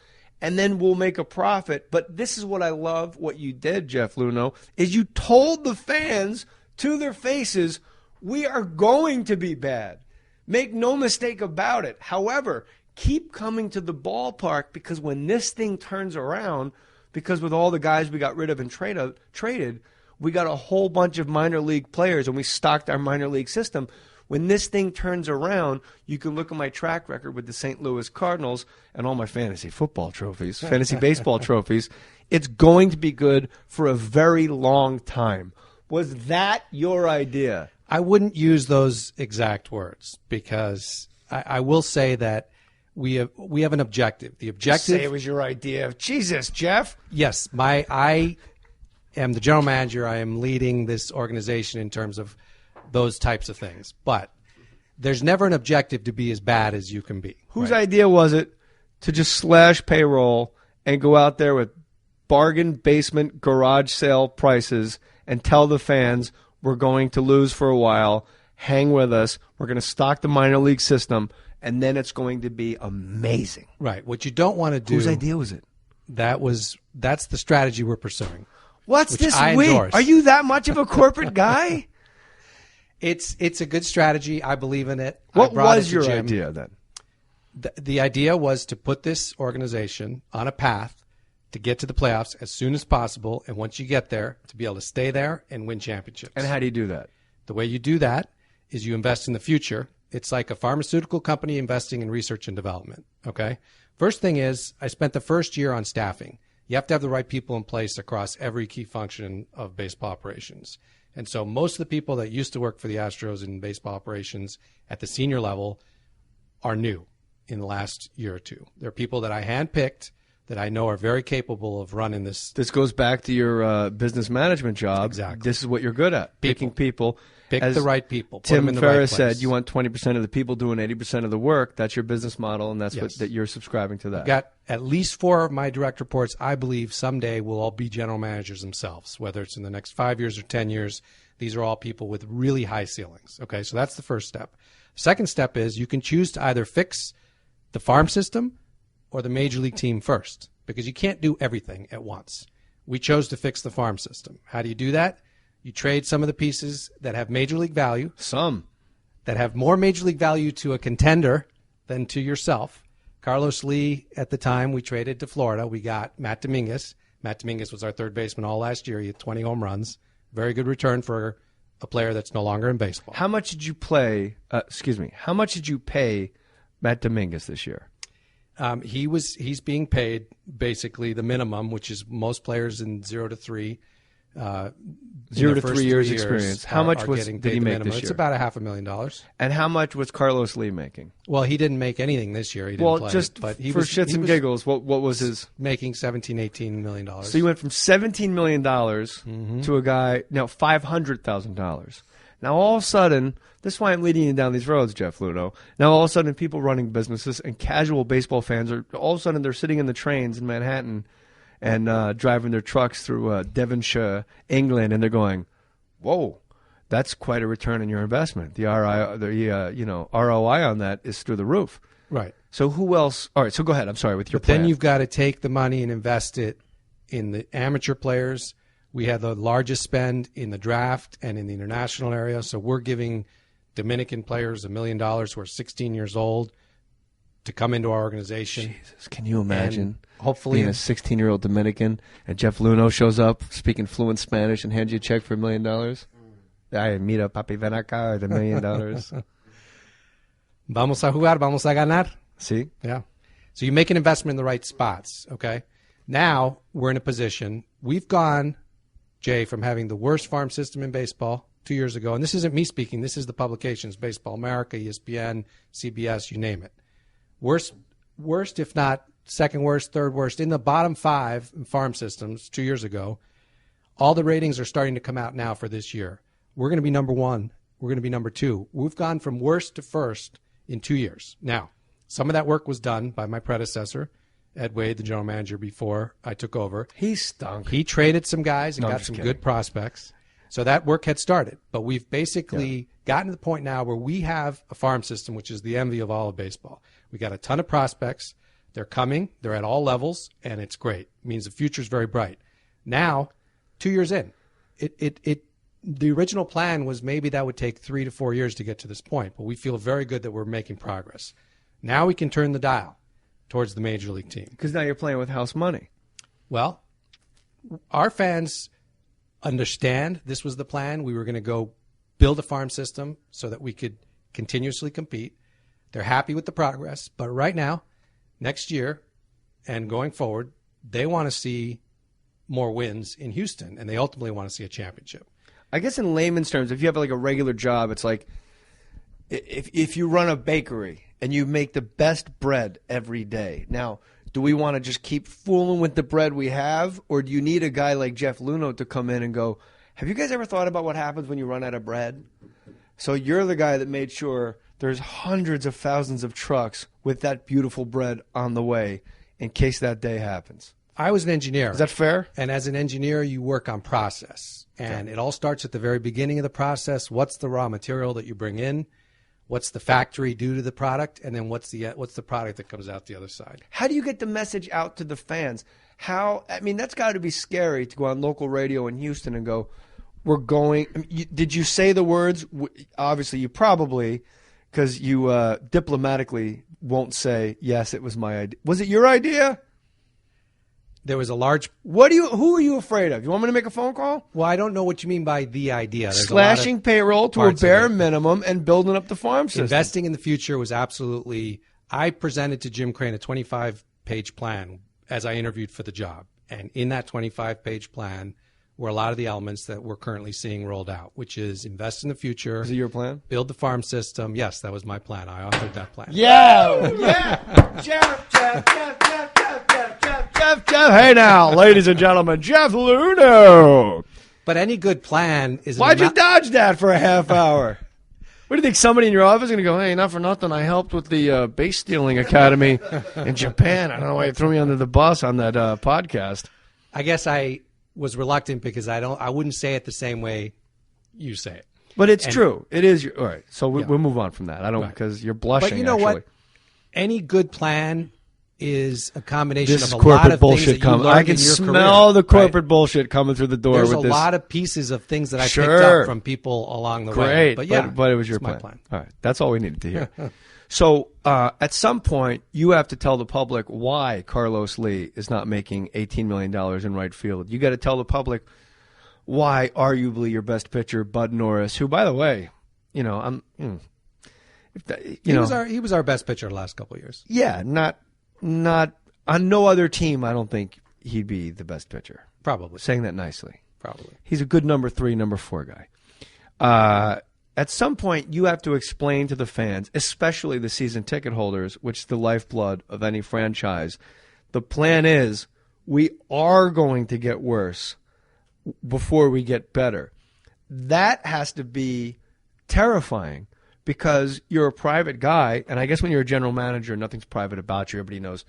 and then we'll make a profit. But this is what I love what you did, Jeff Luhnow, is you told the fans to their faces, we are going to be bad. Make no mistake about it. However, keep coming to the ballpark, because when this thing turns around, because with all the guys we got rid of and traded, we got a whole bunch of minor league players, and we stocked our minor league system. When this thing turns around, you can look at my track record with the St. Louis Cardinals and all my fantasy football trophies, fantasy baseball trophies. It's going to be good for a very long time. Was that your idea? I wouldn't use those exact words, because I will say that we have an objective. The objective. Say it was your idea. Jesus, Jeff. Yes, I am the general manager. I am leading this organization in terms of those types of things. But there's never an objective to be as bad as you can be. Whose idea was it to just slash payroll and go out there with bargain basement garage sale prices and tell the fans we're going to lose for a while, hang with us, we're going to stock the minor league system, and then it's going to be amazing? Right. What you don't want to do. Whose idea was it? That's the strategy we're pursuing. What's this week? Are you that much of a corporate guy? It's a good strategy. I believe in it. What was your idea then? The idea was to put this organization on a path to get to the playoffs as soon as possible, and once you get there, to be able to stay there and win championships. And how do you do that? The way you do that is you invest in the future. It's like a pharmaceutical company investing in research and development, okay? First thing is, I spent the first year on staffing. You have to have the right people in place across every key function of baseball operations. And so most of the people that used to work for the Astros in baseball operations at the senior level are new in the last year or two. They're people that I handpicked that I know are very capable of running this. This goes back to your business management job. Exactly. This is what you're good at, picking people. Pick the right people. Put Tim them in the Ferriss right place. said you want 20% of the people doing 80% of the work. That's your business model, and that's that you're subscribing to that. I've got at least 4 of my direct reports I believe someday will all be general managers themselves, whether it's in the next 5 years or 10 years. These are all people with really high ceilings. Okay, so that's the first step. Second step is you can choose to either fix the farm system or the major league team first, because you can't do everything at once. We chose to fix the farm system. How do you do that? You trade some of the pieces that have major league value. Some. That have more major league value to a contender than to yourself. Carlos Lee, at the time, we traded to Florida. We got Matt Dominguez. Matt Dominguez was our third baseman all last year. He had 20 home runs. Very good return for a player that's no longer in baseball. How much did you How much did you pay Matt Dominguez this year? He's being paid basically the minimum, which is most players in 0 to 3. 0 to 3 years experience. How much did he make this year? It's about $500,000. And how much was Carlos Lee making? Well, he didn't make anything this year. He didn't play. Just but he for shits and giggles, what was his? Making $17-18 million. So you went from $17 million to a guy, now $500,000. Now all of a sudden, this is why I'm leading you down these roads, Jeff Luhnow. Now all of a sudden, people running businesses and casual baseball fans are all of a sudden they're sitting in the trains in Manhattan and driving their trucks through Devonshire, England, and they're going, "Whoa, that's quite a return on your investment. The ROI on that is through the roof." Right. So who else? All right. So go ahead. I'm sorry with your But plan. then you've got to take the money and invest it in the amateur players. We had the largest spend in the draft and in the international area. So we're giving Dominican players $1 million who are 16 years old to come into our organization. Jesus, can you imagine? And hopefully, being a 16-year-old Dominican and Jeff Luhnow shows up speaking fluent Spanish and hands you a check for $1 million. Ay, mira, papi, ven acá, $1 million. Vamos a jugar, vamos a ganar. See? Yeah. So you make an investment in the right spots, okay? Now we're in a position, we've gone, Jay, from having the worst farm system in baseball 2 years ago, and this isn't me speaking, this is the publications, Baseball America, ESPN, CBS, you name it. Worst, if not second worst, third worst, in the bottom 5 farm systems 2 years ago. All the ratings are starting to come out now for this year. We're going to be number 1. We're going to be number 2. We've gone from worst to first in 2 years. Now, some of that work was done by my predecessor, Ed Wade, the general manager, before I took over. He stunk. He traded some guys and got some good prospects. So that work had started. But we've basically gotten to the point now where we have a farm system, which is the envy of all of baseball. We got a ton of prospects. They're coming. They're at all levels, and it's great. It means the future's very bright. Now, 2 years in, the original plan was maybe that would take 3 to 4 years to get to this point, but we feel very good that we're making progress. Now we can turn the dial towards the major league team. Because now you're playing with house money. Well, our fans understand this was the plan. We were going to go build a farm system so that we could continuously compete. They're happy with the progress, but right now, next year and going forward, they want to see more wins in Houston, and they ultimately want to see a championship. I guess in layman's terms, if you have like a regular job, it's like if you run a bakery and you make the best bread every day. Now, do we want to just keep fooling with the bread we have, or do you need a guy like Jeff Luhnow to come in and go, have you guys ever thought about what happens when you run out of bread? So you're the guy that made sure there's hundreds of thousands of trucks with that beautiful bread on the way in case that day happens. I was an engineer. Is that fair? And as an engineer, you work on process. And it all starts at the very beginning of the process. What's the raw material that you bring in? What's the factory do to the product? And then what's the product that comes out the other side? How do you get the message out to the fans? That's got to be scary to go on local radio in Houston and go, we're going. Did you say the words? Obviously, you probably, because you diplomatically won't say, yes, it was my idea. Was it your idea? There was a large. Who are you afraid of? You want me to make a phone call? Well, I don't know what you mean by the idea. There's slashing payroll to a bare minimum and building up the farm system. Investing in the future was absolutely. I presented to Jim Crane a 25-page plan as I interviewed for the job, and in that 25-page plan were a lot of the elements that we're currently seeing rolled out, which is invest in the future. Is it your plan? Build the farm system. Yes, that was my plan. I authored that plan. Yeah. Jeff. Hey now, ladies and gentlemen, Jeff Luhnow. But any good plan is. Why'd you dodge that for a half hour? What do you think? Somebody in your office is going to go, hey, not for nothing, I helped with the base stealing academy in Japan. I don't know why you threw me under the bus on that podcast. I guess I was reluctant because I wouldn't say it the same way you say it. But it's true. It is. All right. So we'll move on from that. I don't, because you're blushing. But you know actually. what? Any good plan is a combination this of a corporate lot of bullshit things that you coming. learned I can in your smell career, the corporate right? bullshit coming through the door. There's with a this. lot of pieces of things that I picked up from people along the way. Great. But it was your my plan. All right. That's all we needed to hear. So at some point, you have to tell the public why Carlos Lee is not making $18 million in right field. You got to tell the public why arguably your best pitcher, Bud Norris, who, by the way, he was our best pitcher the last couple of years. Yeah, not on no other team. I don't think he'd be the best pitcher. Probably saying that nicely. Probably he's a good number 3, number 4 guy. At some point, you have to explain to the fans, especially the season ticket holders, which is the lifeblood of any franchise. The plan is we are going to get worse before we get better. That has to be terrifying because you're a private guy, and I guess when you're a general manager, nothing's private about you. Everybody knows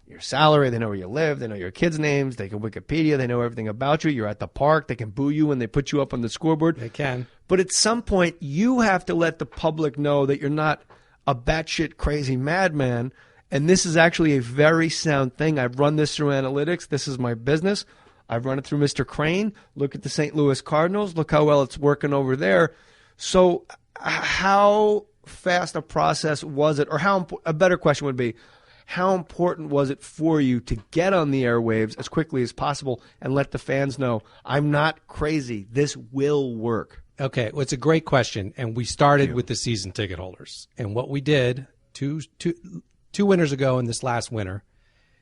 your salary, they know where you live, they know your kids' names, they can Wikipedia, they know everything about you. You're at the park, they can boo you when they put you up on the scoreboard. They can. But at some point, you have to let the public know that you're not a batshit crazy madman, and this is actually a very sound thing. I've run this through analytics. This is my business. I've run it through Mr. Crane. Look at the St. Louis Cardinals. Look how well it's working over there. So how fast a process was it, or a better question would be, how important was it for you to get on the airwaves as quickly as possible and let the fans know, I'm not crazy, this will work? Okay, well, it's a great question, and we started with the season ticket holders. And what we did two winters ago and this last winter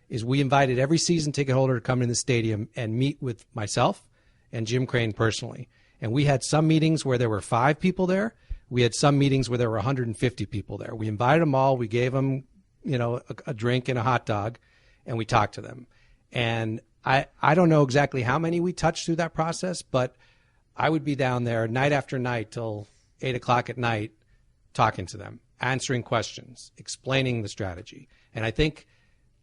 is we invited every season ticket holder to come in the stadium and meet with myself and Jim Crane personally. And we had some meetings where there were 5 people there. We had some meetings where there were 150 people there. We invited them all. We gave them, a drink and a hot dog, and we talked to them. And I don't know exactly how many we touched through that process, but I would be down there night after night till 8 o'clock at night talking to them, answering questions, explaining the strategy. And I think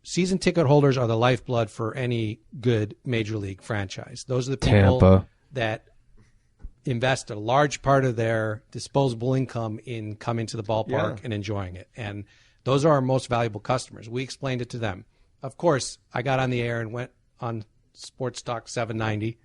season ticket holders are the lifeblood for any good major league franchise. Those are the people that invest a large part of their disposable income in coming to the ballpark and enjoying it. And those are our most valuable customers. We explained it to them. Of course, I got on the air and went on Sports Talk 790.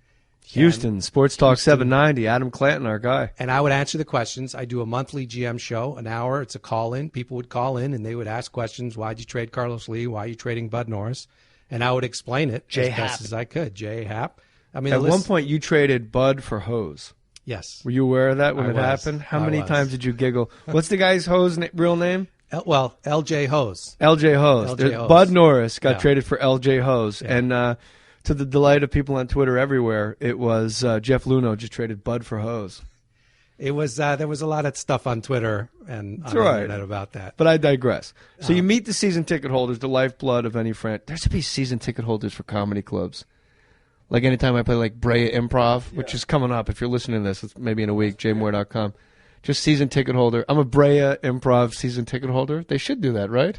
Houston, Sports Talk 790, Adam Clanton, our guy. And I would answer the questions. I do a monthly GM show, an hour. It's a call-in. People would call in, and they would ask questions. Why'd you trade Carlos Lee? Why are you trading Bud Norris? And I would explain it as best as I could. J-Hap. I mean, at one point, you traded Bud for Hose. Yes. Were you aware of that when it happened? How many times did you giggle? What's the guy's Hose real name? L.J. Hose. L.J. Hose. Bud Norris got traded for L.J. Hose. Yeah. And to the delight of people on Twitter everywhere, it was Jeff Luhnow just traded Bud for Hose. It was there was a lot of stuff on Twitter and on the internet about that. But I digress. So you meet the season ticket holders, the lifeblood of any friend. There should be season ticket holders for comedy clubs. Like anytime I play like Brea Improv, which is coming up. If you're listening to this, it's maybe in a week, jmohr.com. Just season ticket holder. I'm a Brea Improv season ticket holder. They should do that, right?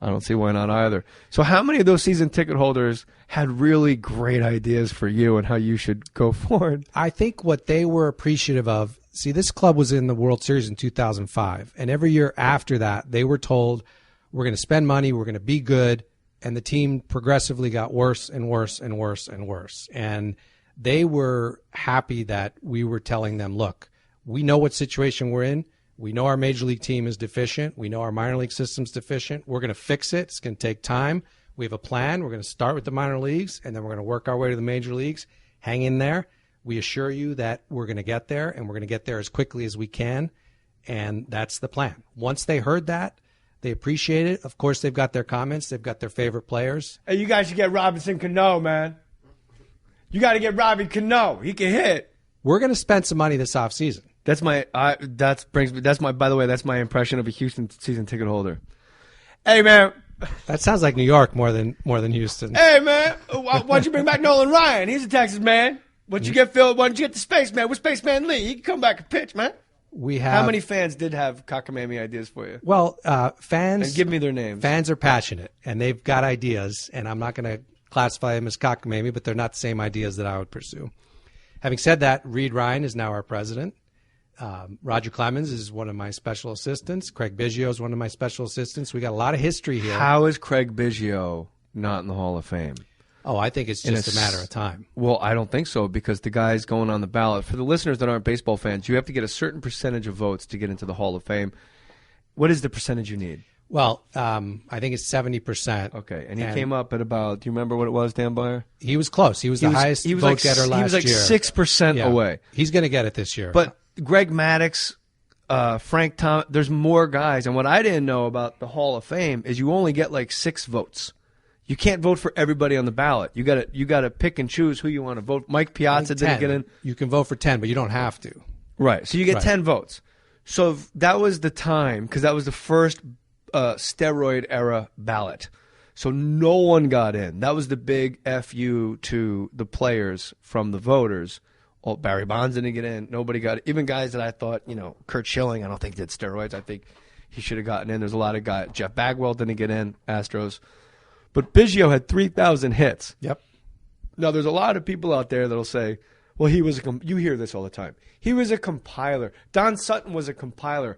I don't see why not either. So how many of those season ticket holders had really great ideas for you and how you should go forward? I think what they were appreciative of, see, this club was in the World Series in 2005. And every year after that, they were told, we're going to spend money, we're going to be good. And the team progressively got worse and worse and worse and worse. And they were happy that we were telling them, look, we know what situation we're in. We know our major league team is deficient. We know our minor league system's deficient. We're going to fix it. It's going to take time. We have a plan. We're going to start with the minor leagues, and then we're going to work our way to the major leagues. Hang in there. We assure you that we're going to get there, and we're going to get there as quickly as we can. And that's the plan. Once they heard that, they appreciate it. Of course, they've got their comments. They've got their favorite players. Hey, you guys should get Robinson Cano, man. You got to get Robbie Cano. He can hit. We're going to spend some money this offseason. That's my by the way, that's my impression of a Houston season ticket holder. Hey, man. That sounds like New York more than Houston. Hey, man. Why'd you bring back Nolan Ryan? He's a Texas man. Why'd you get Phil? Why'd you get the Spaceman? Where's Spaceman Lee? He can come back and pitch, man. How many fans did have cockamamie ideas for you? Well, fans. And give me their names. Fans are passionate, and they've got ideas, and I'm not going to classify them as cockamamie, but they're not the same ideas that I would pursue. Having said that, Reed Ryan is now our president. Roger Clemens is one of my special assistants. Craig Biggio is one of my special assistants. We got a lot of history here. How is Craig Biggio not in the Hall of Fame? Oh, I think it's just a matter of time. Well, I don't think so, because the guy's going on the ballot. For the listeners that aren't baseball fans, you have to get a certain percentage of votes to get into the Hall of Fame. What is the percentage you need? Well, I think it's 70%. Okay, and he came up at about, do you remember what it was, Dan Byer? He was close. He was the highest vote getter last year. He was like 6% away. He's going to get it this year. But Greg Maddux, Frank Thomas, there's more guys. And what I didn't know about the Hall of Fame is you only get like 6 votes. You can't vote for everybody on the ballot. You got to pick and choose who you want to vote. Mike Piazza didn't get in. You can vote for 10, but you don't have to. Right. So you get 10 votes. So that was the time, because that was the first steroid era ballot. So no one got in. That was the big FU to the players from the voters. Oh, Barry Bonds didn't get in. Nobody got it. Even guys that I thought, Kurt Schilling, I don't think did steroids. I think he should have gotten in. There's a lot of guys. Jeff Bagwell didn't get in, Astros. But Biggio had 3,000 hits. Yep. Now, there's a lot of people out there that'll say, well, he was you hear this all the time. He was a compiler. Don Sutton was a compiler.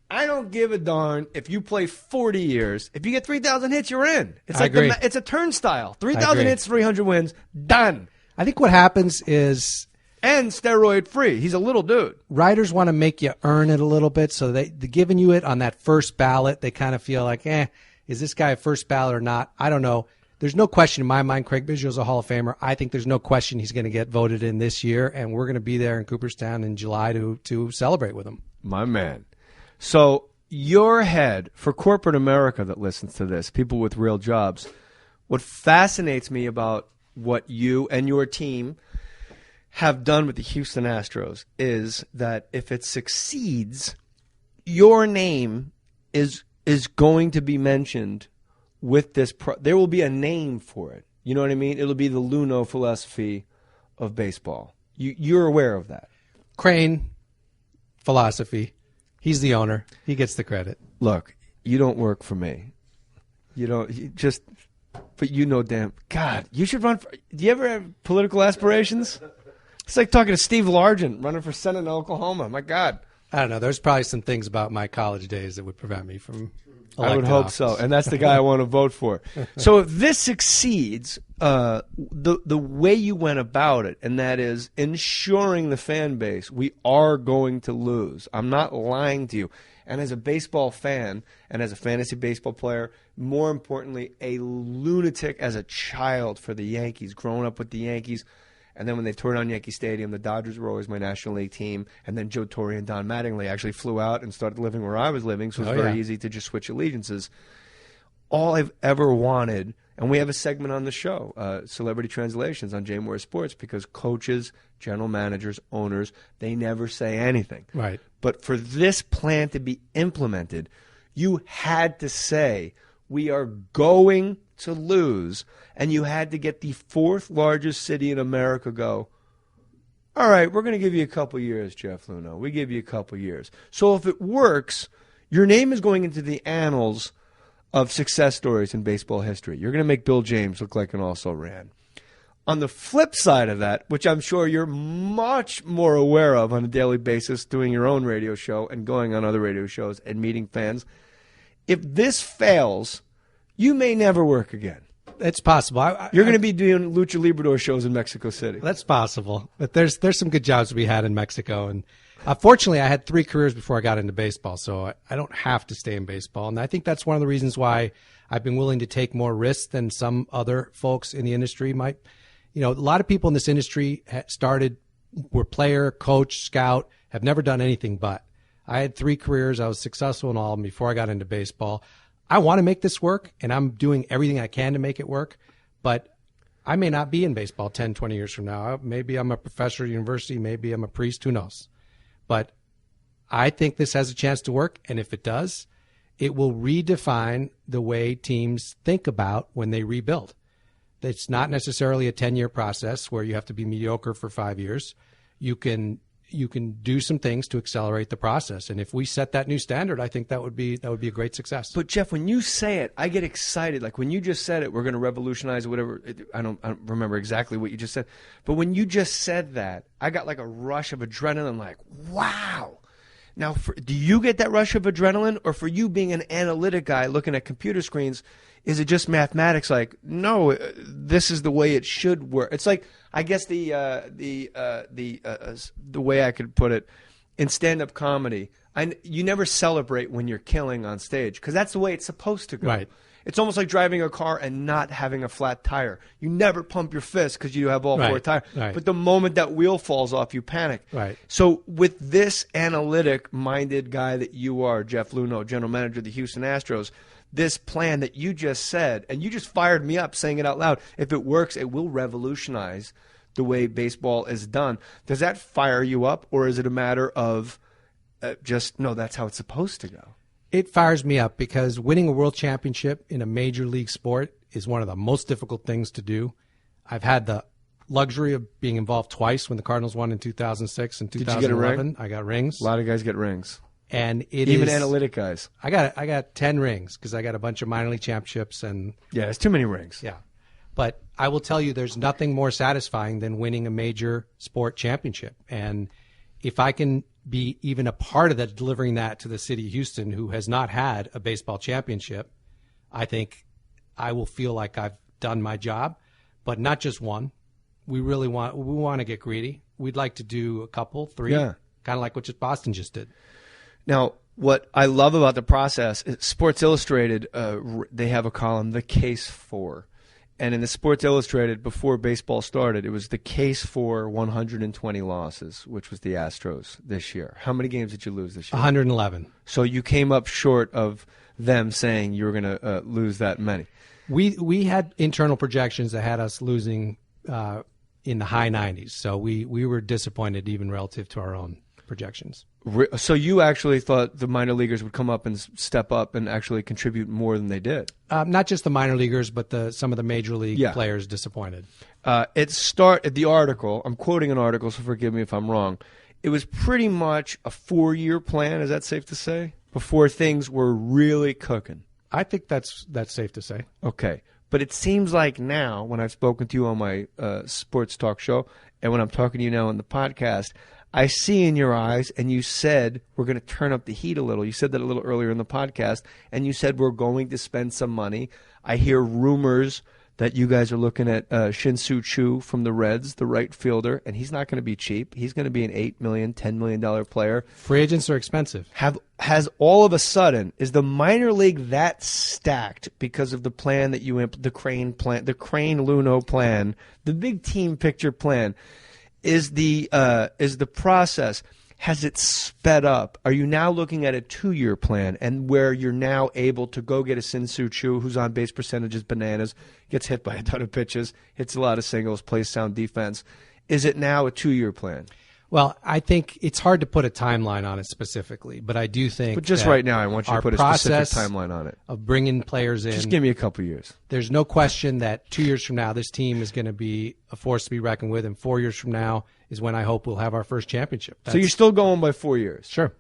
I don't give a darn if you play 40 years. If you get 3,000 hits, you're in. It's it's a turnstile. 3,000 hits, 300 wins, done. I think what happens is... And steroid free. He's a little dude. Writers want to make you earn it a little bit, so they're giving you it on that first ballot. They kind of feel like, is this guy a first ballot or not? I don't know. There's no question in my mind Craig Biggio is a Hall of Famer. I think there's no question he's going to get voted in this year, and we're going to be there in Cooperstown in July to celebrate with him. My man. So your head, for corporate America that listens to this, people with real jobs, what fascinates me about what you and your team have done with the Houston Astros is that if it succeeds, your name is going to be mentioned with this. There will be a name for it. You know what I mean? It'll be the Luhnow philosophy of baseball. You're aware of that. Crane philosophy. He's the owner. He gets the credit. Look, you don't work for me. But you know damn. God, you should run for. Do you ever have political aspirations? It's like talking to Steve Largent running for Senate in Oklahoma. My God. I don't know. There's probably some things about my college days that would prevent me from I would hope so, and that's the guy I want to vote for. So if this succeeds, the way you went about it, and that is ensuring the fan base, we are going to lose. I'm not lying to you. And as a baseball fan and as a fantasy baseball player, more importantly, a lunatic as a child for the Yankees, growing up with the Yankees. And then when they toured on Yankee Stadium, the Dodgers were always my National League team. And then Joe Torre and Don Mattingly actually flew out and started living where I was living, so it was very easy to just switch allegiances. All I've ever wanted, and we have a segment on the show, Celebrity Translations on Jay Mohr Sports, because coaches, general managers, owners, they never say anything. Right. But for this plan to be implemented, you had to say, we are going to lose, and you had to get the fourth largest city in America go, all right, we're going to give you a couple years, Jeff Luhnow. We give you a couple years. So if it works, your name is going into the annals of success stories in baseball history. You're going to make Bill James look like an also-ran. On the flip side of that, which I'm sure you're much more aware of on a daily basis, doing your own radio show and going on other radio shows and meeting fans, if this fails, you may never work again. It's possible. You're going to be doing Lucha Librador shows in Mexico City. That's possible. But there's some good jobs to be had in Mexico. And fortunately, I had 3 careers before I got into baseball, so I don't have to stay in baseball. And I think that's one of the reasons why I've been willing to take more risks than some other folks in the industry might. You know, a lot of people in this industry were player, coach, scout, have never done anything but. I had 3 careers. I was successful in all of them before I got into baseball. I want to make this work, and I'm doing everything I can to make it work, but I may not be in baseball 10, 20 years from now. Maybe I'm a professor at university. Maybe I'm a priest. Who knows? But I think this has a chance to work, and if it does, it will redefine the way teams think about when they rebuild. It's not necessarily a 10-year process where you have to be mediocre for 5 years. You can do some things to accelerate the process, and if we set that new standard, I think that would be a great success. But Jeff, when you say it, I get excited. Like when you just said it, we're going to revolutionize whatever. I don't remember exactly what you just said, but when you just said that, I got like a rush of adrenaline. Like, wow. Now, do you get that rush of adrenaline, or for you being an analytic guy looking at computer screens, is it just mathematics? Like, no, this is the way it should work. It's like, I guess the way I could put it, in stand-up comedy, you never celebrate when you're killing on stage because that's the way it's supposed to go. Right. It's almost like driving a car and not having a flat tire. You never pump your fist because you have all 4 tires. Right. But the moment that wheel falls off, you panic. Right. So with this analytic-minded guy that you are, Jeff Luhnow, general manager of the Houston Astros, this plan that you just said, and you just fired me up saying it out loud, if it works, it will revolutionize the way baseball is done. Does that fire you up, or is it a matter of no, that's how it's supposed to go? It fires me up because winning a world championship in a major league sport is one of the most difficult things to do. I've had the luxury of being involved twice when the Cardinals won in 2006 and 2011. Did you get a ring? I got rings. A lot of guys get rings. And even analytic guys. I got 10 rings because I got a bunch of minor league championships and it's too many rings. Yeah. But I will tell you there's nothing more satisfying than winning a major sport championship. And if I can be even a part of that, delivering that to the city of Houston, who has not had a baseball championship, I think I will feel like I've done my job, but not just one. We want to get greedy. We'd like to do a couple, 3, kind of like what just Boston just did. Now, what I love about the process is Sports Illustrated, they have a column, The Case For. And in the Sports Illustrated, before baseball started, it was the case for 120 losses, which was the Astros this year. How many games did you lose this year? 111. So you came up short of them saying you were going to lose that many. We had internal projections that had us losing in the high 90s. So we were disappointed even relative to our own projections. So you actually thought the minor leaguers would come up and step up and actually contribute more than they did? Not just the minor leaguers, but some of the major league players disappointed. The article, I'm quoting an article, so forgive me if I'm wrong. It was pretty much a 4-year plan, is that safe to say? Before things were really cooking. I think that's safe to say. Okay. But it seems like now, when I've spoken to you on my sports talk show, and when I'm talking to you now on the podcast, I see in your eyes, and you said we're going to turn up the heat a little. You said that a little earlier in the podcast, and you said we're going to spend some money. I hear rumors that you guys are looking at Shin-Soo Choo from the Reds, the right fielder, and he's not going to be cheap. He's going to be an $8 million, $10 million player. Free agents are expensive. Has all of a sudden, is the minor league that stacked because of the plan that you the Crane plan, the Crane Luhnow plan, the big team picture plan? Is the process, has it sped up? Are you now looking at a 2-year plan and where you're now able to go get a Shin-Soo Choo who's on base percentages bananas, gets hit by a ton of pitches, hits a lot of singles, plays sound defense? Is it now a 2-year plan? Well, I think it's hard to put a timeline on it specifically, but I do think. But just right now, I want you to put a specific timeline on it. Of bringing players in. Just give me a couple years. There's no question that 2 years from now, this team is going to be a force to be reckoned with, and 4 years from now is when I hope we'll have our first championship. So you're still going by 4 years? Sure.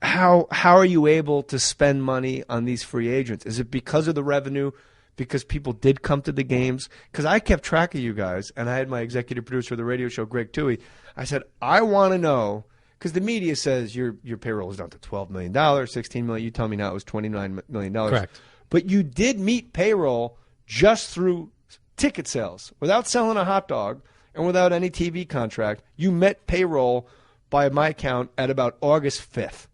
How are you able to spend money on these free agents? Is it because of the revenue? Because people did come to the games? Because I kept track of you guys, and I had my executive producer of the radio show, Greg Toohey. I said, I want to know, because the media says your payroll is down to $12 million, $16 million. You tell me now it was $29 million. Correct. But you did meet payroll just through ticket sales. Without selling a hot dog and without any TV contract, you met payroll, by my count, at about August 5th.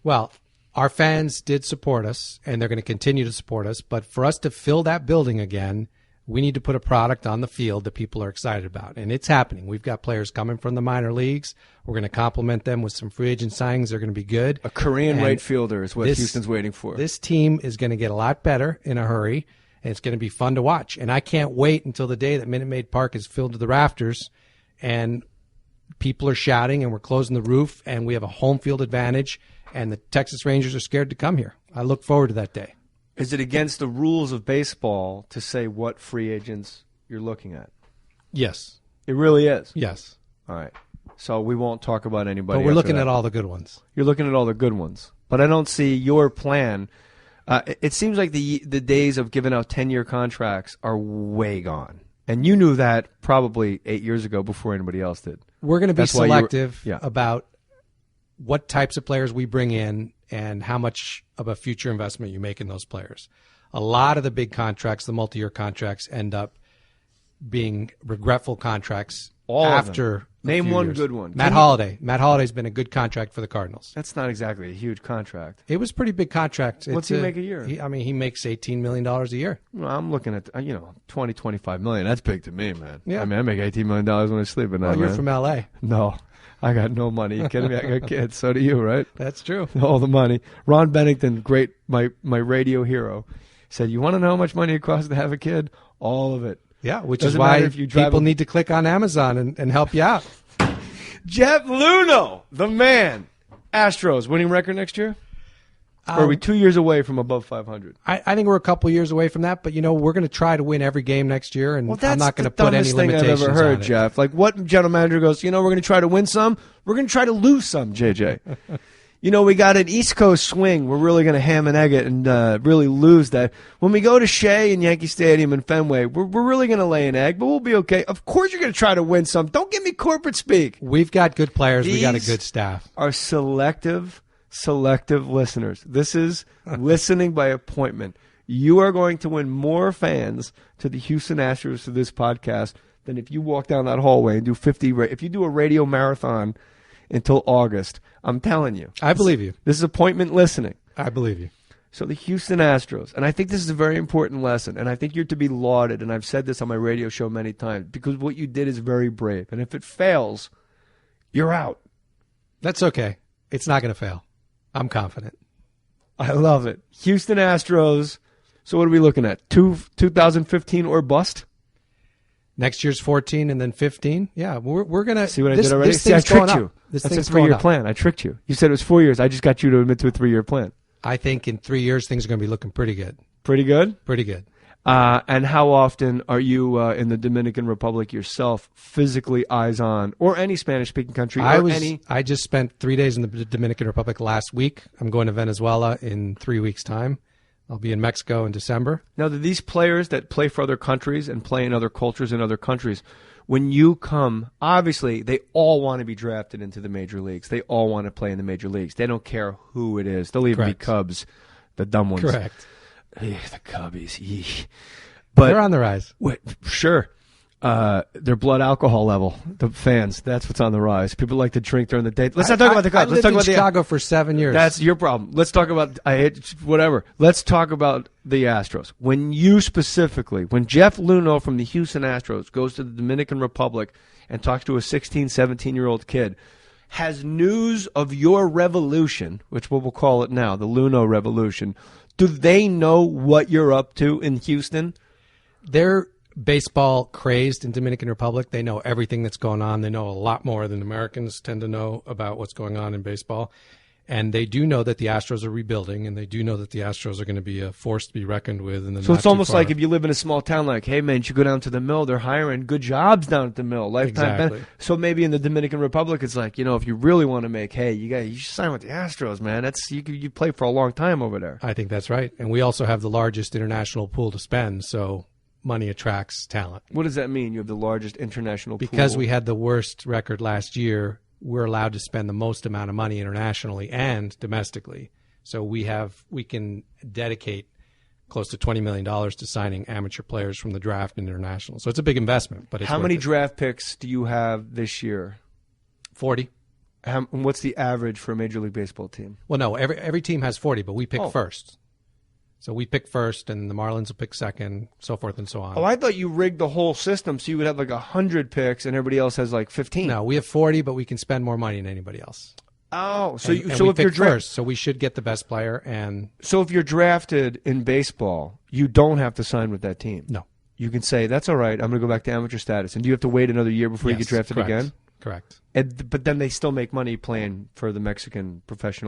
Well, our fans did support us, and they're going to continue to support us. But for us to fill that building again, we need to put a product on the field that people are excited about. And it's happening. We've got players coming from the minor leagues. We're going to complement them with some free agent signings. They're going to be good. A Korean right fielder is what Houston's waiting for. This team is going to get a lot better in a hurry, and it's going to be fun to watch. And I can't wait until the day that Minute Maid Park is filled to the rafters and people are shouting and we're closing the roof and we have a home field advantage and the Texas Rangers are scared to come here. I look forward to that day. Is it against the rules of baseball to say what free agents you're looking at? Yes. It really is? Yes. All right. So we won't talk about anybody. But we're looking at all the good ones. You're looking at all the good ones. But I don't see your plan. It seems like the days of giving out 10-year contracts are way gone. And you knew that probably 8 years ago before anybody else did. We're going to be selective about what types of players we bring in and how much of a future investment you make in those players. A lot of the big contracts, the multi-year contracts, end up being regretful contracts after Name one years. Good one. Matt Holliday. Matt Holliday's been a good contract for the Cardinals. That's not exactly a huge contract. It was a pretty big contract. What's he make a year? He makes $18 million a year. Well, I'm looking at, $20, $25 million. That's big to me, man. Yeah. I mean, I make $18 million when I sleep at night, you're from L.A. No. I got no money. You kidding me? I got kids. So do you, right? That's true. All the money. Ron Bennington, great, my radio hero, said, you want to know how much money it costs to have a kid? All of it. Yeah, which is why people need to click on Amazon and help you out. Jeff Luhnow, the man. Astros, winning record next year? Or are we 2 years away from above 500? I think we're a couple years away from that, but we're going to try to win every game next year, and I'm not going to put any limitations on it. That's the dumbest thing I've ever heard, Jeff. Like, what general manager goes, we're going to try to win some, we're going to try to lose some, JJ. We got an East Coast swing. We're really going to ham and egg it and really lose that. When we go to Shea and Yankee Stadium and Fenway, we're really going to lay an egg, but we'll be okay. Of course you're going to try to win some. Don't give me corporate speak. We've got good players. We got a good staff. Are selective listeners. This is listening by appointment. You are going to win more fans to the Houston Astros to this podcast than if you walk down that hallway and do 50. If you do a radio marathon until August, I'm telling you. I believe you. This is appointment listening. I believe you. So the Houston Astros, and I think this is a very important lesson, and I think you're to be lauded, and I've said this on my radio show many times, because what you did is very brave. And if it fails, you're out. That's okay. It's not going to fail. I'm confident. I love it. Houston Astros. So what are we looking at? 2015 or bust? Next year's 14 and then 15. Yeah, we're going to see what I did already. See, I tricked you. That's a 3-year plan. I tricked you. You said it was 4 years. I just got you to admit to a 3-year plan. I think in 3 years things are going to be looking pretty good. Pretty good? Pretty good. And how often are you in the Dominican Republic yourself, physically eyes on, or any Spanish-speaking country? I just spent 3 days in the Dominican Republic last week. I'm going to Venezuela in 3 weeks' time. I'll be in Mexico in December. Now, do these players that play for other countries and play in other cultures in other countries, when you come, obviously, they all want to be drafted into the major leagues. They all want to play in the major leagues. They don't care who it is. They'll even be Cubs, the dumb ones. Correct. The Cubbies. But they're on the rise. Sure. Their blood alcohol level, the fans, that's what's on the rise. People like to drink during the day. Let's not talk about the Cubs. Let's talk about Chicago for 7 years. That's your problem. Let's talk about whatever. Let's talk about the Astros. When Jeff Luhnow from the Houston Astros goes to the Dominican Republic and talks to a 16, 17-year-old kid, has news of your revolution, which we'll call it now, the Luhnow revolution, do they know what you're up to in Houston? They're baseball crazed in Dominican Republic. They know everything that's going on. They know a lot more than Americans tend to know about what's going on in baseball. And they do know that the Astros are rebuilding, and they do know that the Astros are going to be a force to be reckoned with. In the so it's almost like if you live in a small town, like, hey, man, you should go down to the mill. They're hiring good jobs down at the mill. Lifetime benefit. So maybe in the Dominican Republic, it's like, if you really want to make hay, you should sign with the Astros, man. That's you play for a long time over there. I think that's right. And we also have the largest international pool to spend, so money attracts talent. What does that mean? You have the largest international pool? Because we had the worst record last year, we're allowed to spend the most amount of money internationally and domestically. So we can dedicate close to $20 million to signing amateur players from the draft and international. So it's a big investment. But how many draft picks do you have this year? 40. What's the average for a Major League Baseball team? Well, no, every team has 40, but we pick first. So we pick first, and the Marlins will pick second, so forth and so on. Oh, I thought you rigged the whole system so you would have like 100 picks and everybody else has like 15. No, we have 40, but we can spend more money than anybody else. Oh, so if you're first, so we should get the best player. And so if you're drafted in baseball, you don't have to sign with that team. No, you can say that's all right. I'm going to go back to amateur status. And do you have to wait another year before you get drafted again? Correct. But then they still make money playing for the Mexican professional